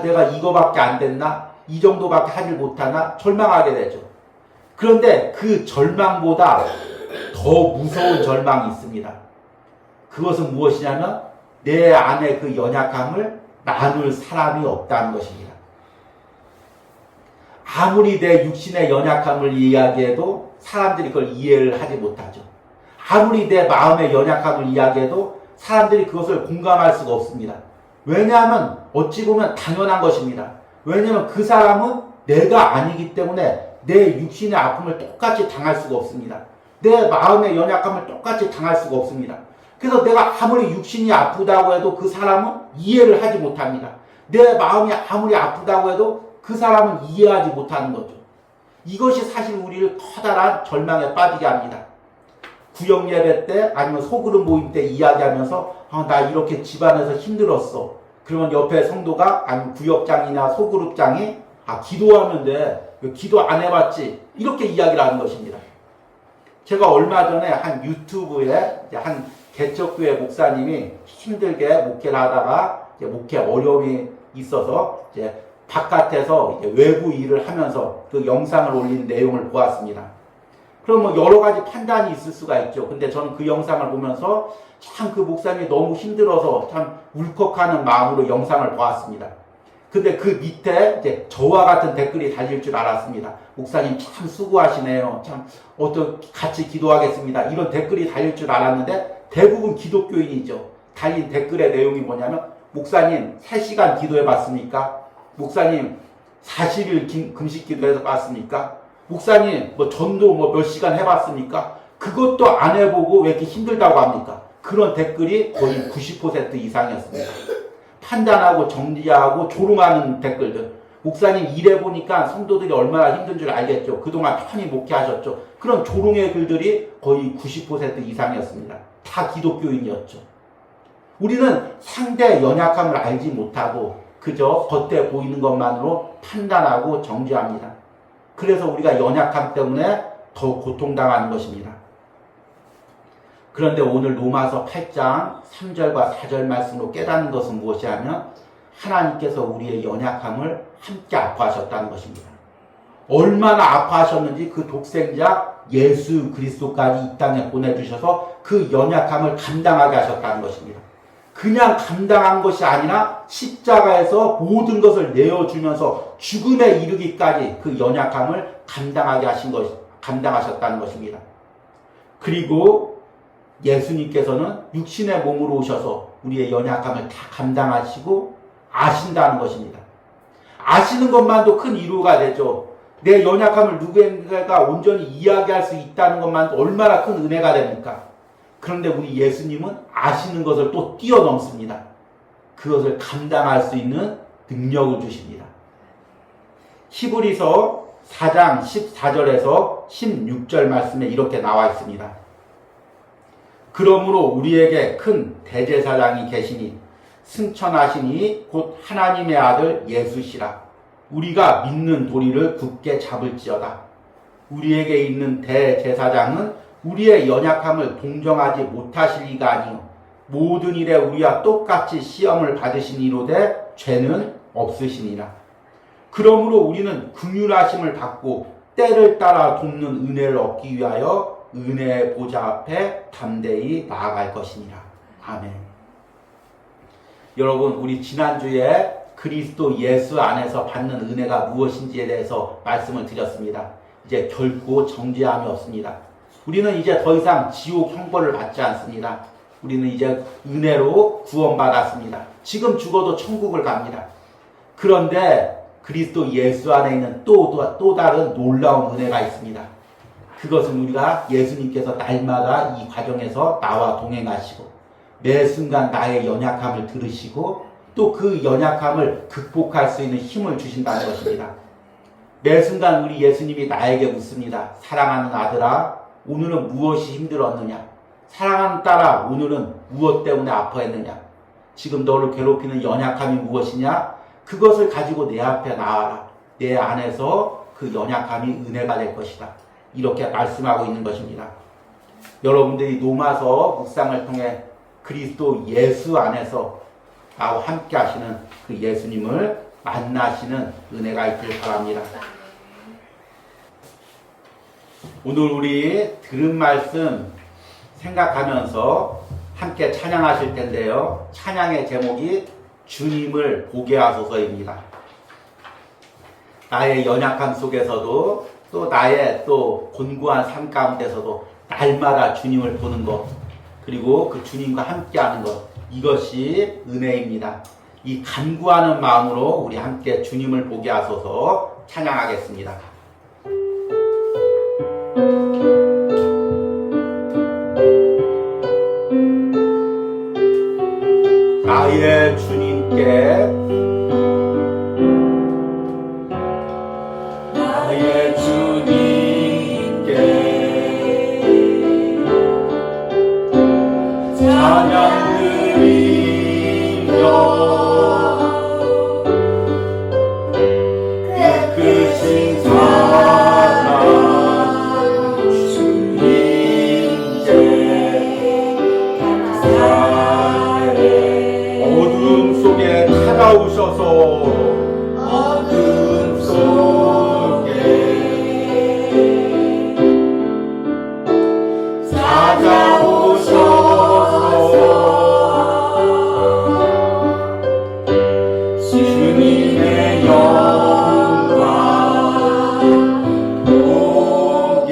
내가 이거밖에 안 됐나? 이 정도밖에 하질 못하나? 절망하게 되죠. 그런데 그 절망보다 더 무서운 절망이 있습니다. 그것은 무엇이냐면 내 안에 그 연약함을 나눌 사람이 없다는 것입니다. 아무리 내 육신의 연약함을 이야기해도 사람들이 그걸 이해를 하지 못하죠. 아무리 내 마음의 연약함을 이야기해도 사람들이 그것을 공감할 수가 없습니다. 왜냐하면 어찌 보면 당연한 것입니다. 왜냐하면 그 사람은 내가 아니기 때문에 내 육신의 아픔을 똑같이 당할 수가 없습니다. 내 마음의 연약함을 똑같이 당할 수가 없습니다. 그래서 내가 아무리 육신이 아프다고 해도 그 사람은 이해를 하지 못합니다. 내 마음이 아무리 아프다고 해도 그 사람은 이해하지 못하는 거죠. 이것이 사실 우리를 커다란 절망에 빠지게 합니다. 구역 예배 때 아니면 소그룹 모임 때 이야기하면서 나 이렇게 집안에서 힘들었어. 그러면 옆에 성도가 아니면 구역장이나 소그룹장이 기도하면 돼. 왜 기도 안 해봤지? 이렇게 이야기를 하는 것입니다. 제가 얼마 전에 한 유튜브에 한 개척교회 목사님이 힘들게 목회를 하다가 이제 목회 어려움이 있어서 이제 바깥에서 이제 외부 일을 하면서 그 영상을 올린 내용을 보았습니다. 그럼 뭐 여러 가지 판단이 있을 수가 있죠. 근데 저는 그 영상을 보면서 참 그 목사님이 너무 힘들어서 참 울컥하는 마음으로 영상을 보았습니다. 근데 그 밑에 이제 저와 같은 댓글이 달릴 줄 알았습니다. 목사님 참 수고하시네요. 참 같이 기도하겠습니다. 이런 댓글이 달릴 줄 알았는데 대부분 기독교인이죠. 달린 댓글의 내용이 뭐냐면 목사님 3시간 기도해 봤습니까? 목사님 40일 금식 기도해서 봤습니까? 목사님 전도 몇 시간 해봤습니까? 그것도 안 해보고 왜 이렇게 힘들다고 합니까? 그런 댓글이 거의 90% 이상이었습니다. 판단하고 정리하고 조롱하는 댓글들. 목사님 일해보니까 성도들이 얼마나 힘든 줄 알겠죠. 그동안 편히 목회하셨죠. 그런 조롱의 글들이 거의 90% 이상이었습니다. 다 기독교인이었죠. 우리는 상대의 연약함을 알지 못하고 그저 겉에 보이는 것만으로 판단하고 정죄합니다. 그래서 우리가 연약함 때문에 더 고통당하는 것입니다. 그런데 오늘 로마서 8장 3절과 4절 말씀으로 깨닫는 것은 무엇이냐면 하나님께서 우리의 연약함을 함께 아파하셨다는 것입니다. 얼마나 아파하셨는지 그 독생자 예수 그리스도까지 이 땅에 보내주셔서 그 연약함을 감당하게 하셨다는 것입니다. 그냥 감당한 것이 아니라 십자가에서 모든 것을 내어주면서 죽음에 이르기까지 그 연약함을 감당하셨다는 것입니다. 그리고 예수님께서는 육신의 몸으로 오셔서 우리의 연약함을 다 감당하시고 아신다는 것입니다. 아시는 것만도 큰 위로가 되죠. 내 연약함을 누군가가 온전히 이야기할 수 있다는 것만도 얼마나 큰 은혜가 됩니까? 그런데 우리 예수님은 아시는 것을 또 뛰어넘습니다. 그것을 감당할 수 있는 능력을 주십니다. 히브리서 4장 14절에서 16절 말씀에 이렇게 나와 있습니다. 그러므로 우리에게 큰 대제사장이 계시니 승천하시니 곧 하나님의 아들 예수시라. 우리가 믿는 도리를 굳게 잡을지어다. 우리에게 있는 대제사장은 우리의 연약함을 동정하지 못하실 리가 아니요 모든 일에 우리와 똑같이 시험을 받으시니로되 죄는 없으시니라. 그러므로 우리는 긍휼하심을 받고 때를 따라 돕는 은혜를 얻기 위하여 은혜의 보좌 앞에 담대히 나아갈 것이니라. 아멘. 여러분, 우리 지난주에 그리스도 예수 안에서 받는 은혜가 무엇인지에 대해서 말씀을 드렸습니다. 이제 결코 정죄함이 없습니다. 우리는 이제 더 이상 지옥 형벌을 받지 않습니다. 우리는 이제 은혜로 구원받았습니다. 지금 죽어도 천국을 갑니다. 그런데 그리스도 예수 안에 있는 또 다른 놀라운 은혜가 있습니다. 그것은 우리가 예수님께서 날마다 이 과정에서 나와 동행하시고 매 순간 나의 연약함을 들으시고 또 그 연약함을 극복할 수 있는 힘을 주신다는 것입니다. 매 순간 우리 예수님이 나에게 묻습니다. 사랑하는 아들아, 오늘은 무엇이 힘들었느냐? 사랑하는 딸아, 오늘은 무엇 때문에 아파했느냐? 지금 너를 괴롭히는 연약함이 무엇이냐? 그것을 가지고 내 앞에 나와라. 내 안에서 그 연약함이 은혜가 될 것이다. 이렇게 말씀하고 있는 것입니다. 여러분들이 로마서 묵상을 통해 그리스도 예수 안에서 나와 함께 하시는 그 예수님을 만나시는 은혜가 있길 바랍니다. 오늘 우리 들은 말씀 생각하면서 함께 찬양하실 텐데요. 찬양의 제목이 주님을 보게 하소서입니다. 나의 연약함 속에서도 또 나의 또 곤고한 삶 가운데서도 날마다 주님을 보는 것, 그리고 그 주님과 함께하는 것, 이것이 은혜입니다. 이 간구하는 마음으로 우리 함께 주님을 보게 하소서 찬양하겠습니다. 나의 주님께 나의 주님께 찬양 크신 사랑 주님께 어둠 속에 찾아오셔서 어둠 속에 찾아오셔서 주님의 영광 보게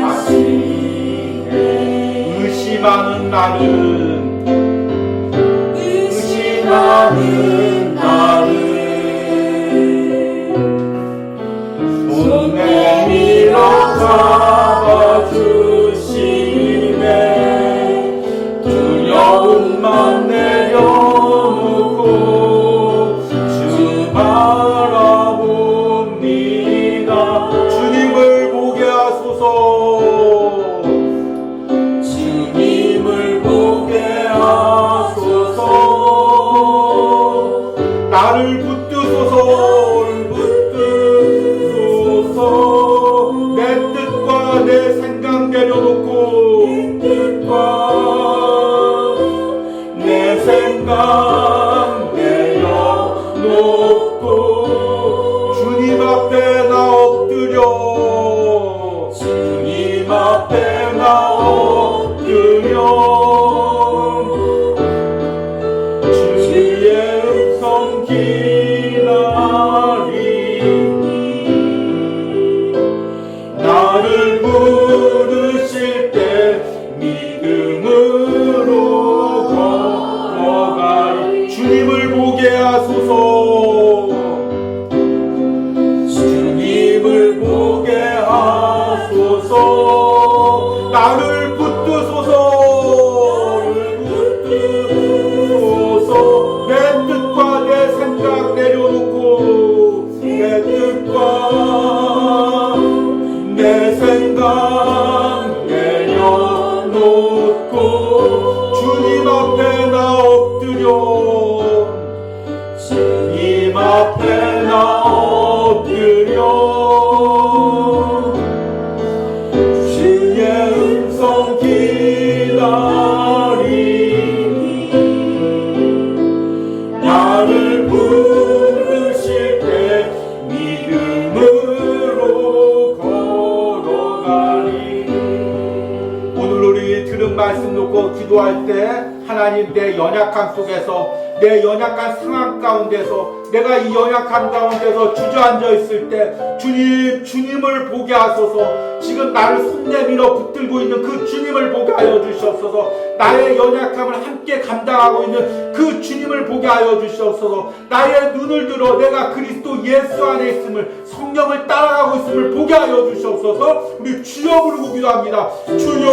하시네. 의심하는 나는 손 내밀어 잡아주시네. 두려움만 내려놓고 주 바라봅니다. 주님을 보게 하소서. 주님을 보게 하소서. 나를 붙드소서. 내 뜻과 내 생각 내려놓고 내 생각 내려놓고 주님 앞에 나 엎드려 주님 앞에 나 엎드려 주의 음성 기다리니 나를 부르실 때 믿음으로 걸어가리. 주님을 보게 하소서. 주님을 보게 하소서. 나를 붙드소서. 내 뜻과 내 생각 내 기도할 때 하나님 내 연약함 속에서 내 연약한 상황 가운데서 내가 이 연약함 가운데서 주저앉아 있을 때 주님을 보게 하소서. 지금 나를 손 내밀어 붙들고 있는 그 주님을 보게 하여 주시옵소서. 나의 연약함을 함께 감당하고 있는 그 주님을 보게 하여 주시옵소서. 나의 눈을 들어 내가 그리스도 예수 안에 있음을, 성령을 따라가고 있음을 보게 하여 주시옵소서. 우리 주여 부르고 기도합니다. 주여,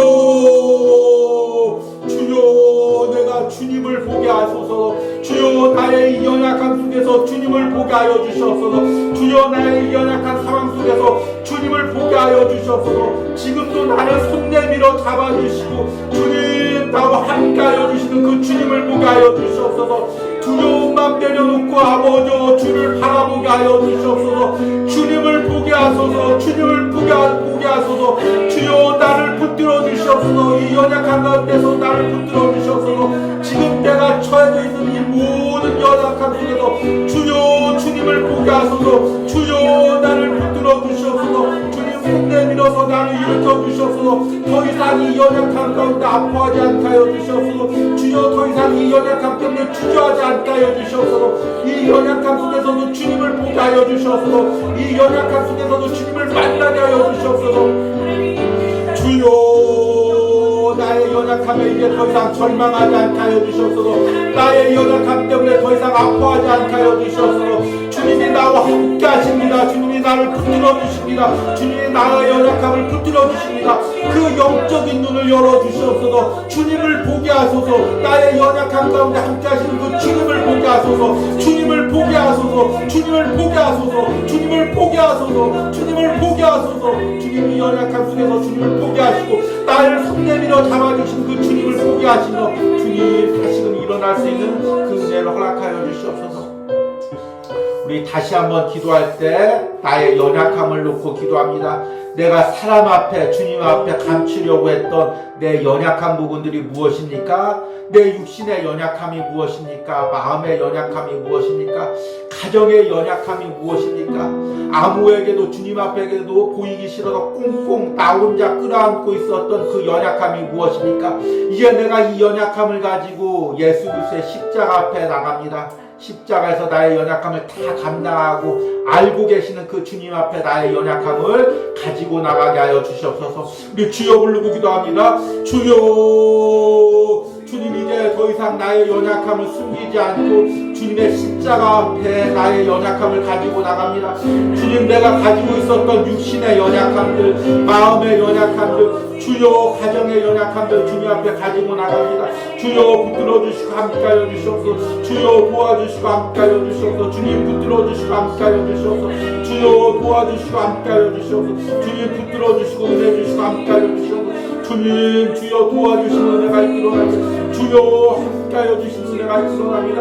주여, 내가 주님을 보게 하소서. 주여, 나의 이 연약함 속에서 주님을 보게 하여 주시옵소서. 주여, 나의 이 연약한 상황 속에서 주님을 보게 하여 주시옵소서. 지금도 나를 손 내밀어 잡아주시고 주님 나와 함께 하여 주시는 그 주님을 보게 하여 주시옵소서. 두려운 맘 내려놓고 아버지 주를 바라보게 하여 주시옵소서. 주님을 보게 하소서. 주님을 보게 하소서. 주여, 나를 붙들어 주시옵소서. 이 연약한 가운데서 나를 붙들어 주시옵소서. 지금 내가 처해져 있는 이 모든 연약함 속에서 주여, 주님을 보게 하소서. 주여, 나를 붙들어 주시옵소서. 주님 손 내밀어서 나를 일으켜 주시옵소서. 더 이상 이 연약함 가운데 아파하지 않게 하여 주시옵소서. 주여, 더 이상 이 연약함 때문에 주저하지 않게 하여 주시옵소서. 이 연약함 속에서도 주님을 보게 하여 주시옵소서. 이 연약함 속에서도 주님을 만나게 하여 주시옵소서. 주여, 나의 연약함에 이제 더 이상 절망하지 않게 하여 주시옵소서. 나의 연약함 때문에 더 이상 아파하지 않게 하여 주시옵소서. 주님이 나와 함께 하십니다. 주님이 나를 붙들어 주십니다. 주님이 나의 연약함을 붙들어 주십니다. 그 영적인 눈을 열어 주시옵소서. 주님을 보게 하소서. 나의 연약함 가운데 함께 하시는 그 주님을 보게 하소서. 주님을 보게 하소서. 주님을 보게 하소서. 주님을 보게 하소서. 주님을 보게 하소서. 주님이 연약함 속에서 주님을 보게 하시고 나를 손 내밀어 잡아주신 그 주님을 보게 하시며 주님 다시금 일어날 수 있는 그 은혜를 허락하여 주시옵소서. 우리 다시 한번 기도할 때 나의 연약함을 놓고 기도합니다. 내가 사람 앞에, 주님 앞에 감추려고 했던 내 연약한 부분들이 무엇입니까? 내 육신의 연약함이 무엇입니까? 마음의 연약함이 무엇입니까? 가정의 연약함이 무엇입니까? 아무에게도, 주님 앞에게도 보이기 싫어서 꽁꽁 나 혼자 끌어안고 있었던 그 연약함이 무엇입니까? 이제 내가 이 연약함을 가지고 예수 그리스도의 십자가 앞에 나갑니다. 십자가에서 나의 연약함을 다 감당하고 알고 계시는 그 주님 앞에 나의 연약함을 가지고 나가게 하여 주시옵소서. 우리 주여 부르고 기도합니다. 주여, 주님 이제 더 이상 나의 연약함을 숨기지 않고 주님의 십자가 앞에 나의 연약함을 가지고 나갑니다. 주님, 내가 가지고 있었던 육신의 연약함들, 마음의 연약함들, 주여 가정의 연약함들 주님 앞에 가지고 나갑니다. 주여 붙들어 주시고 함께 하여 주시옵소서. 주여 도와주시고 함께 하여 주시옵소서. 주님 붙들어 주시고 함께 하여 주시옵소서. 주여 도와주시고 함께 하여 주시옵소서. 주님 붙들어 주시고 은혜 주시고 함께 하여 주시옵소서. 주님, 주여 도와주시는 은혜가 일어나게, 주여 함께 하여 주시는 은혜가 일어납니다.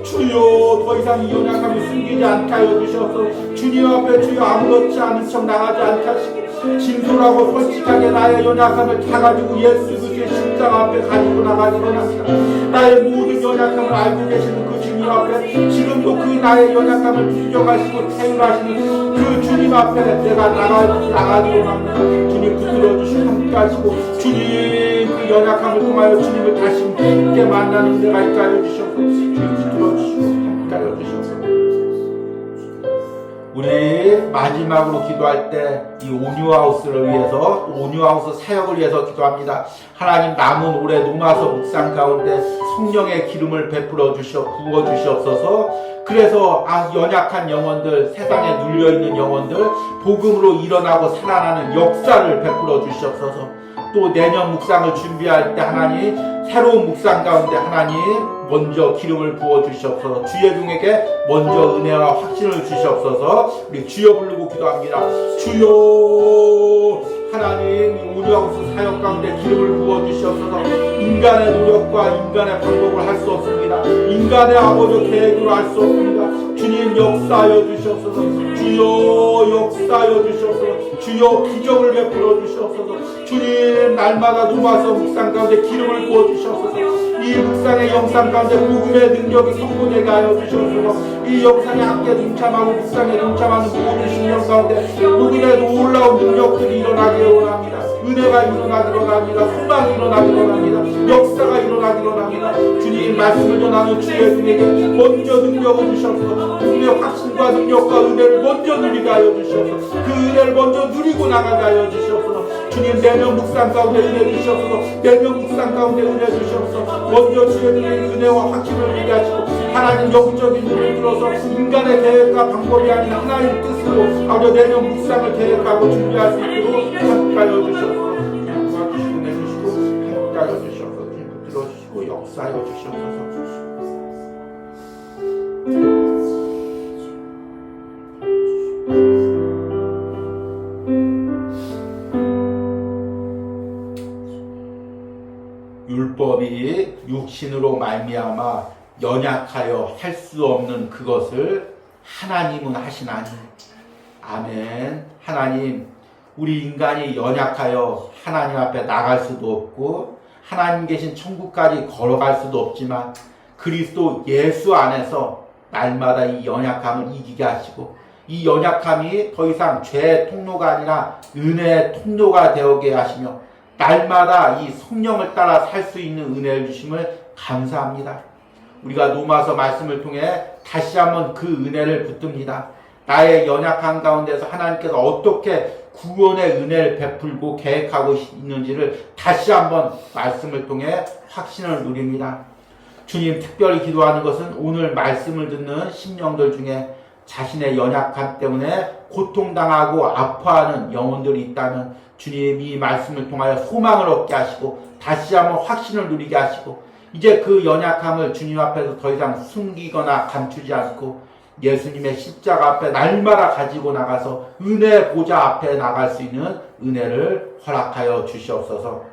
주여 더 이상 이 연약함을 숨기지 않게 하여 주시옵소서. 주님 앞에 주여 아무렇지 않은 척 나가지 않게 하시고 진솔하고 솔직하게 나의 연약함을 다 가지고 예수 그리스도의 십자가 앞에 가지고 나가기 원합니다. 나의 모든 연약함을 알고 계시는 그 주님 앞에 지금도 그 나의 연약함을 인정하시고 태율하시는 그 주님 앞에 내가 나가기 원합니다. 주님 붙들어 주시고 함께 하시고 주님 그 연약함을 통하여 주님을 다시 함께 만나는 데가 있게 하여 주시옵소서. 주님 붙들어 주시고 함께 하여 주시옵소서. 우리 마지막으로 기도할 때 이 온유하우스를 위해서, 온유하우스 사역을 위해서 기도합니다. 하나님, 남은 올해 노마서 묵상 가운데 성령의 기름을 부어 주시옵소서. 그래서 연약한 영혼들, 세상에 눌려있는 영혼들 복음으로 일어나고 살아나는 역사를 베풀어 주시옵소서. 또 내년 묵상을 준비할 때 하나님, 새로운 묵상 가운데 하나님 먼저 기름을 부어 주시옵소서. 주의 종에게 먼저 은혜와 확신을 주시옵소서. 우리 주여 부르고 기도합니다. 주여, 하나님 온유하우스 사역 가운데 기름을 부어 주시옵소서. 인간의 노력과 인간의 방법을 할 수 없습니다. 인간의 아버지 계획으로 할 수 없습니다. 주님 역사하여 주시옵소서. 주여 역사하여 주시옵소서. 주여 기적을 베풀어 주시옵소서. 주님 날마다 노마서 묵상 가운데 기름을 부어 주시옵소서. 이 묵상의 영상 가운데 복음의 능력이 선포되게 하여 주시옵소서. 이 영상에 함께 동참하고 묵상에 동참하는 모든 신령 가운데 복음의 놀라운 능력들이 일어나게 원합니다. 은혜가 일어나기로 합니다. 소망이 일어나기로 합니다. 역사가 일어나기로 합니다. 주님 말씀을 전하는 주의 종에게 먼저 능력을 주셔서 주님의 확신과 능력과 은혜를 먼저 누리게 하여 주셔서 그 은혜를 먼저 누리고 나가게 하여 주셔서 주님 내면 묵상 가운데 은혜 주셔서 내면 묵상 가운데 은혜 주셔서 먼저 주의 종에게 은혜와 확신을 누리게 하시고 하나님 영적인 눈을 들어서 인간의 계획과 방법이 아닌 하나님 뜻으로 아버지 내면 묵상을 계획하고 준비할 수 있도록 함께하여 주셔서 도와주시고 내주시고 함께하여 주셔서 들어주시고 역사하여 주셔서 율법이 육신으로 말미암아 연약하여 할 수 없는 그것을 하나님은 하시나니. 아멘. 하나님, 우리 인간이 연약하여 하나님 앞에 나갈 수도 없고 하나님 계신 천국까지 걸어갈 수도 없지만 그리스도 예수 안에서 날마다 이 연약함을 이기게 하시고 이 연약함이 더 이상 죄의 통로가 아니라 은혜의 통로가 되게 하시며 날마다 이 성령을 따라 살 수 있는 은혜를 주심을 감사합니다. 우리가 로마서 말씀을 통해 다시 한번 그 은혜를 붙듭니다. 나의 연약한 가운데서 하나님께서 어떻게 구원의 은혜를 베풀고 계획하고 있는지를 다시 한번 말씀을 통해 확신을 누립니다. 주님, 특별히 기도하는 것은 오늘 말씀을 듣는 심령들 중에 자신의 연약함 때문에 고통당하고 아파하는 영혼들이 있다면 주님 이 말씀을 통하여 소망을 얻게 하시고 다시 한번 확신을 누리게 하시고 이제 그 연약함을 주님 앞에서 더 이상 숨기거나 감추지 않고 예수님의 십자가 앞에 날마다 가지고 나가서 은혜 보좌 앞에 나갈 수 있는 은혜를 허락하여 주시옵소서.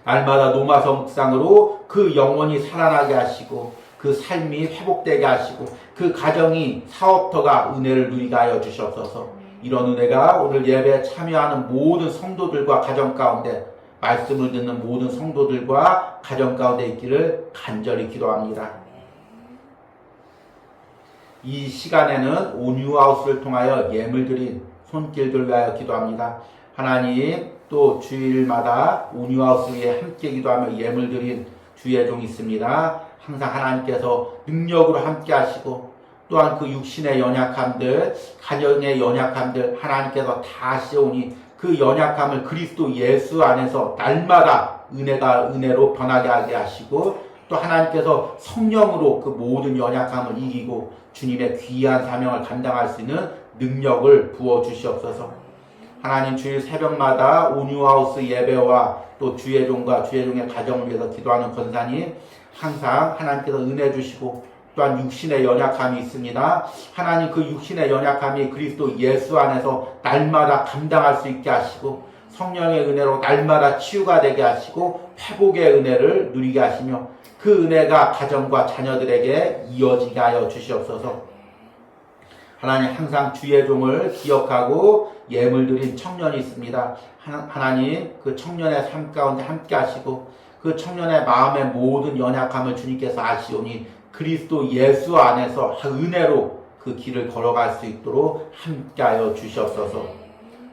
날마다 노마서 묵상으로 그 영혼이 살아나게 하시고 그 삶이 회복되게 하시고 그 가정이 사업터가 은혜를 누리게 하여 주시옵소서. 이런 은혜가 오늘 예배에 참여하는 모든 성도들과 가정 가운데 말씀을 듣는 모든 성도들과 가정 가운데 있기를 간절히 기도합니다. 이 시간에는 온유하우스를 통하여 예물 드린 손길들 위하여 기도합니다. 하나님, 또 주일마다 온유하우스에 함께 기도하며 예물 드린 주의 종이 있습니다. 항상 하나님께서 능력으로 함께 하시고 또한 그 육신의 연약함들, 가정의 연약함들 하나님께서 다 씌우니 그 연약함을 그리스도 예수 안에서 날마다 은혜로 변하게 하게 하시고 또 하나님께서 성령으로 그 모든 연약함을 이기고 주님의 귀한 사명을 감당할 수 있는 능력을 부어주시옵소서. 하나님, 주일 새벽마다 온유하우스 예배와 또 주의 종과 주의 종의 가정을 위해서 기도하는 권사님, 항상 하나님께서 은혜 주시고 또한 육신의 연약함이 있습니다. 하나님, 그 육신의 연약함이 그리스도 예수 안에서 날마다 감당할 수 있게 하시고 성령의 은혜로 날마다 치유가 되게 하시고 회복의 은혜를 누리게 하시며 그 은혜가 가정과 자녀들에게 이어지게 하여 주시옵소서. 하나님, 항상 주의 종을 기억하고 예물 드린 청년이 있습니다. 하나님, 그 청년의 삶 가운데 함께 하시고 그 청년의 마음의 모든 연약함을 주님께서 아시오니 그리스도 예수 안에서 은혜로 그 길을 걸어갈 수 있도록 함께하여 주시옵소서.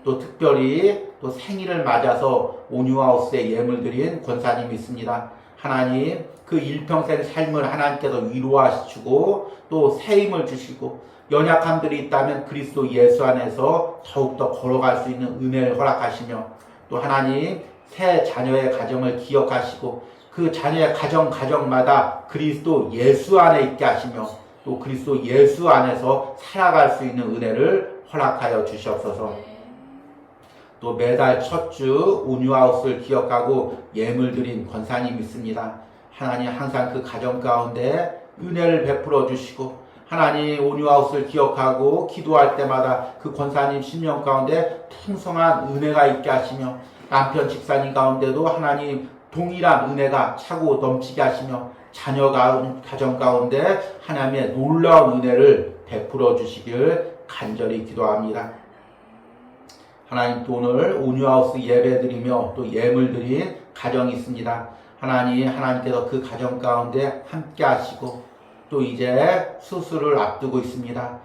또 특별히 또 생일을 맞아서 온유하우스에 예물 드린 권사님이 있습니다. 하나님, 그 일평생 삶을 하나님께서 위로하시고 또 새 힘을 주시고 연약함들이 있다면 그리스도 예수 안에서 더욱더 걸어갈 수 있는 은혜를 허락하시며 또 하나님, 새 자녀의 가정을 기억하시고 그 자녀의 가정마다 그리스도 예수 안에 있게 하시며 또 그리스도 예수 안에서 살아갈 수 있는 은혜를 허락하여 주시옵소서. 또 매달 첫 주 온유하우스를 기억하고 예물 드린 권사님이 있습니다. 하나님, 항상 그 가정 가운데 은혜를 베풀어 주시고 하나님, 온유하우스를 기억하고 기도할 때마다 그 권사님 심령 가운데 풍성한 은혜가 있게 하시며 남편 집사님 가운데도 하나님 동일한 은혜가 차고 넘치게 하시며 자녀 가정 가운데 하나님의 놀라운 은혜를 베풀어 주시길 간절히 기도합니다. 하나님, 또 오늘 온유하우스 예배 드리며 또 예물 드린 가정이 있습니다. 하나님께서 그 가정 가운데 함께 하시고 또 이제 수술을 앞두고 있습니다.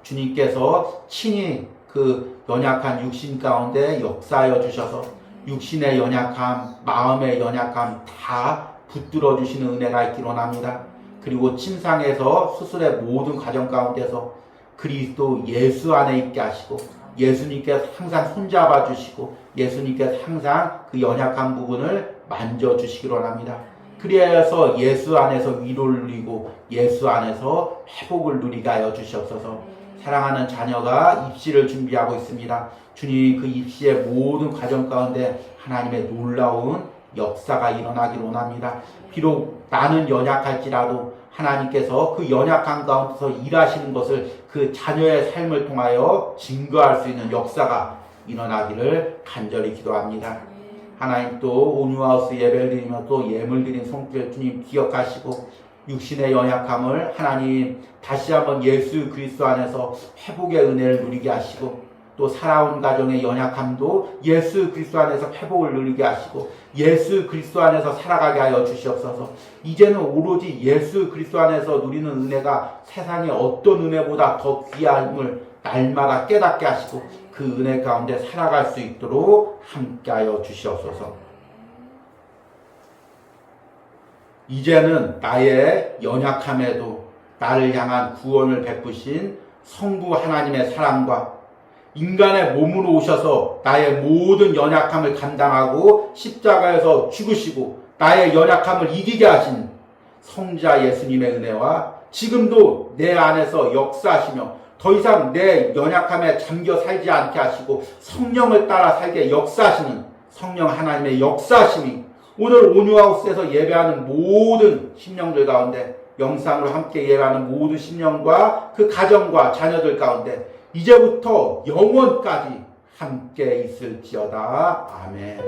주님께서 친히 그 연약한 육신 가운데 역사하여 주셔서 육신의 연약함, 마음의 연약함 다 붙들어 주시는 은혜가 있기를 원합니다. 그리고 침상에서 수술의 모든 과정 가운데서 그리스도 예수 안에 있게 하시고 예수님께서 항상 손잡아 주시고 예수님께서 항상 그 연약한 부분을 만져주시기를 원합니다. 그래서 예수 안에서 위로를 누리고 예수 안에서 회복을 누리게 하여 주시옵소서. 사랑하는 자녀가 입시를 준비하고 있습니다. 주님 그 입시의 모든 과정 가운데 하나님의 놀라운 역사가 일어나기를 원합니다. 비록 나는 연약할지라도 하나님께서 그 연약한 가운데서 일하시는 것을 그 자녀의 삶을 통하여 증거할 수 있는 역사가 일어나기를 간절히 기도합니다. 하나님 또 온유하우스 예배를 드리며 또 예물 드린 손길 주님 기억하시고 육신의 연약함을 하나님 다시 한번 예수 그리스도 안에서 회복의 은혜를 누리게 하시고 또 살아온 가정의 연약함도 예수 그리스도 안에서 회복을 누리게 하시고 예수 그리스도 안에서 살아가게 하여 주시옵소서. 이제는 오로지 예수 그리스도 안에서 누리는 은혜가 세상의 어떤 은혜보다 더 귀함을 날마다 깨닫게 하시고 그 은혜 가운데 살아갈 수 있도록 함께하여 주시옵소서. 이제는 나의 연약함에도 나를 향한 구원을 베푸신 성부 하나님의 사랑과 인간의 몸으로 오셔서 나의 모든 연약함을 감당하고 십자가에서 죽으시고 나의 연약함을 이기게 하신 성자 예수님의 은혜와 지금도 내 안에서 역사하시며 더 이상 내 연약함에 잠겨 살지 않게 하시고 성령을 따라 살게 역사하시는 성령 하나님의 역사하심이 오늘 온유하우스에서 예배하는 모든 심령들 가운데 영상으로 함께 예배하는 모든 심령과 그 가정과 자녀들 가운데 이제부터 영원까지 함께 있을지어다. 아멘.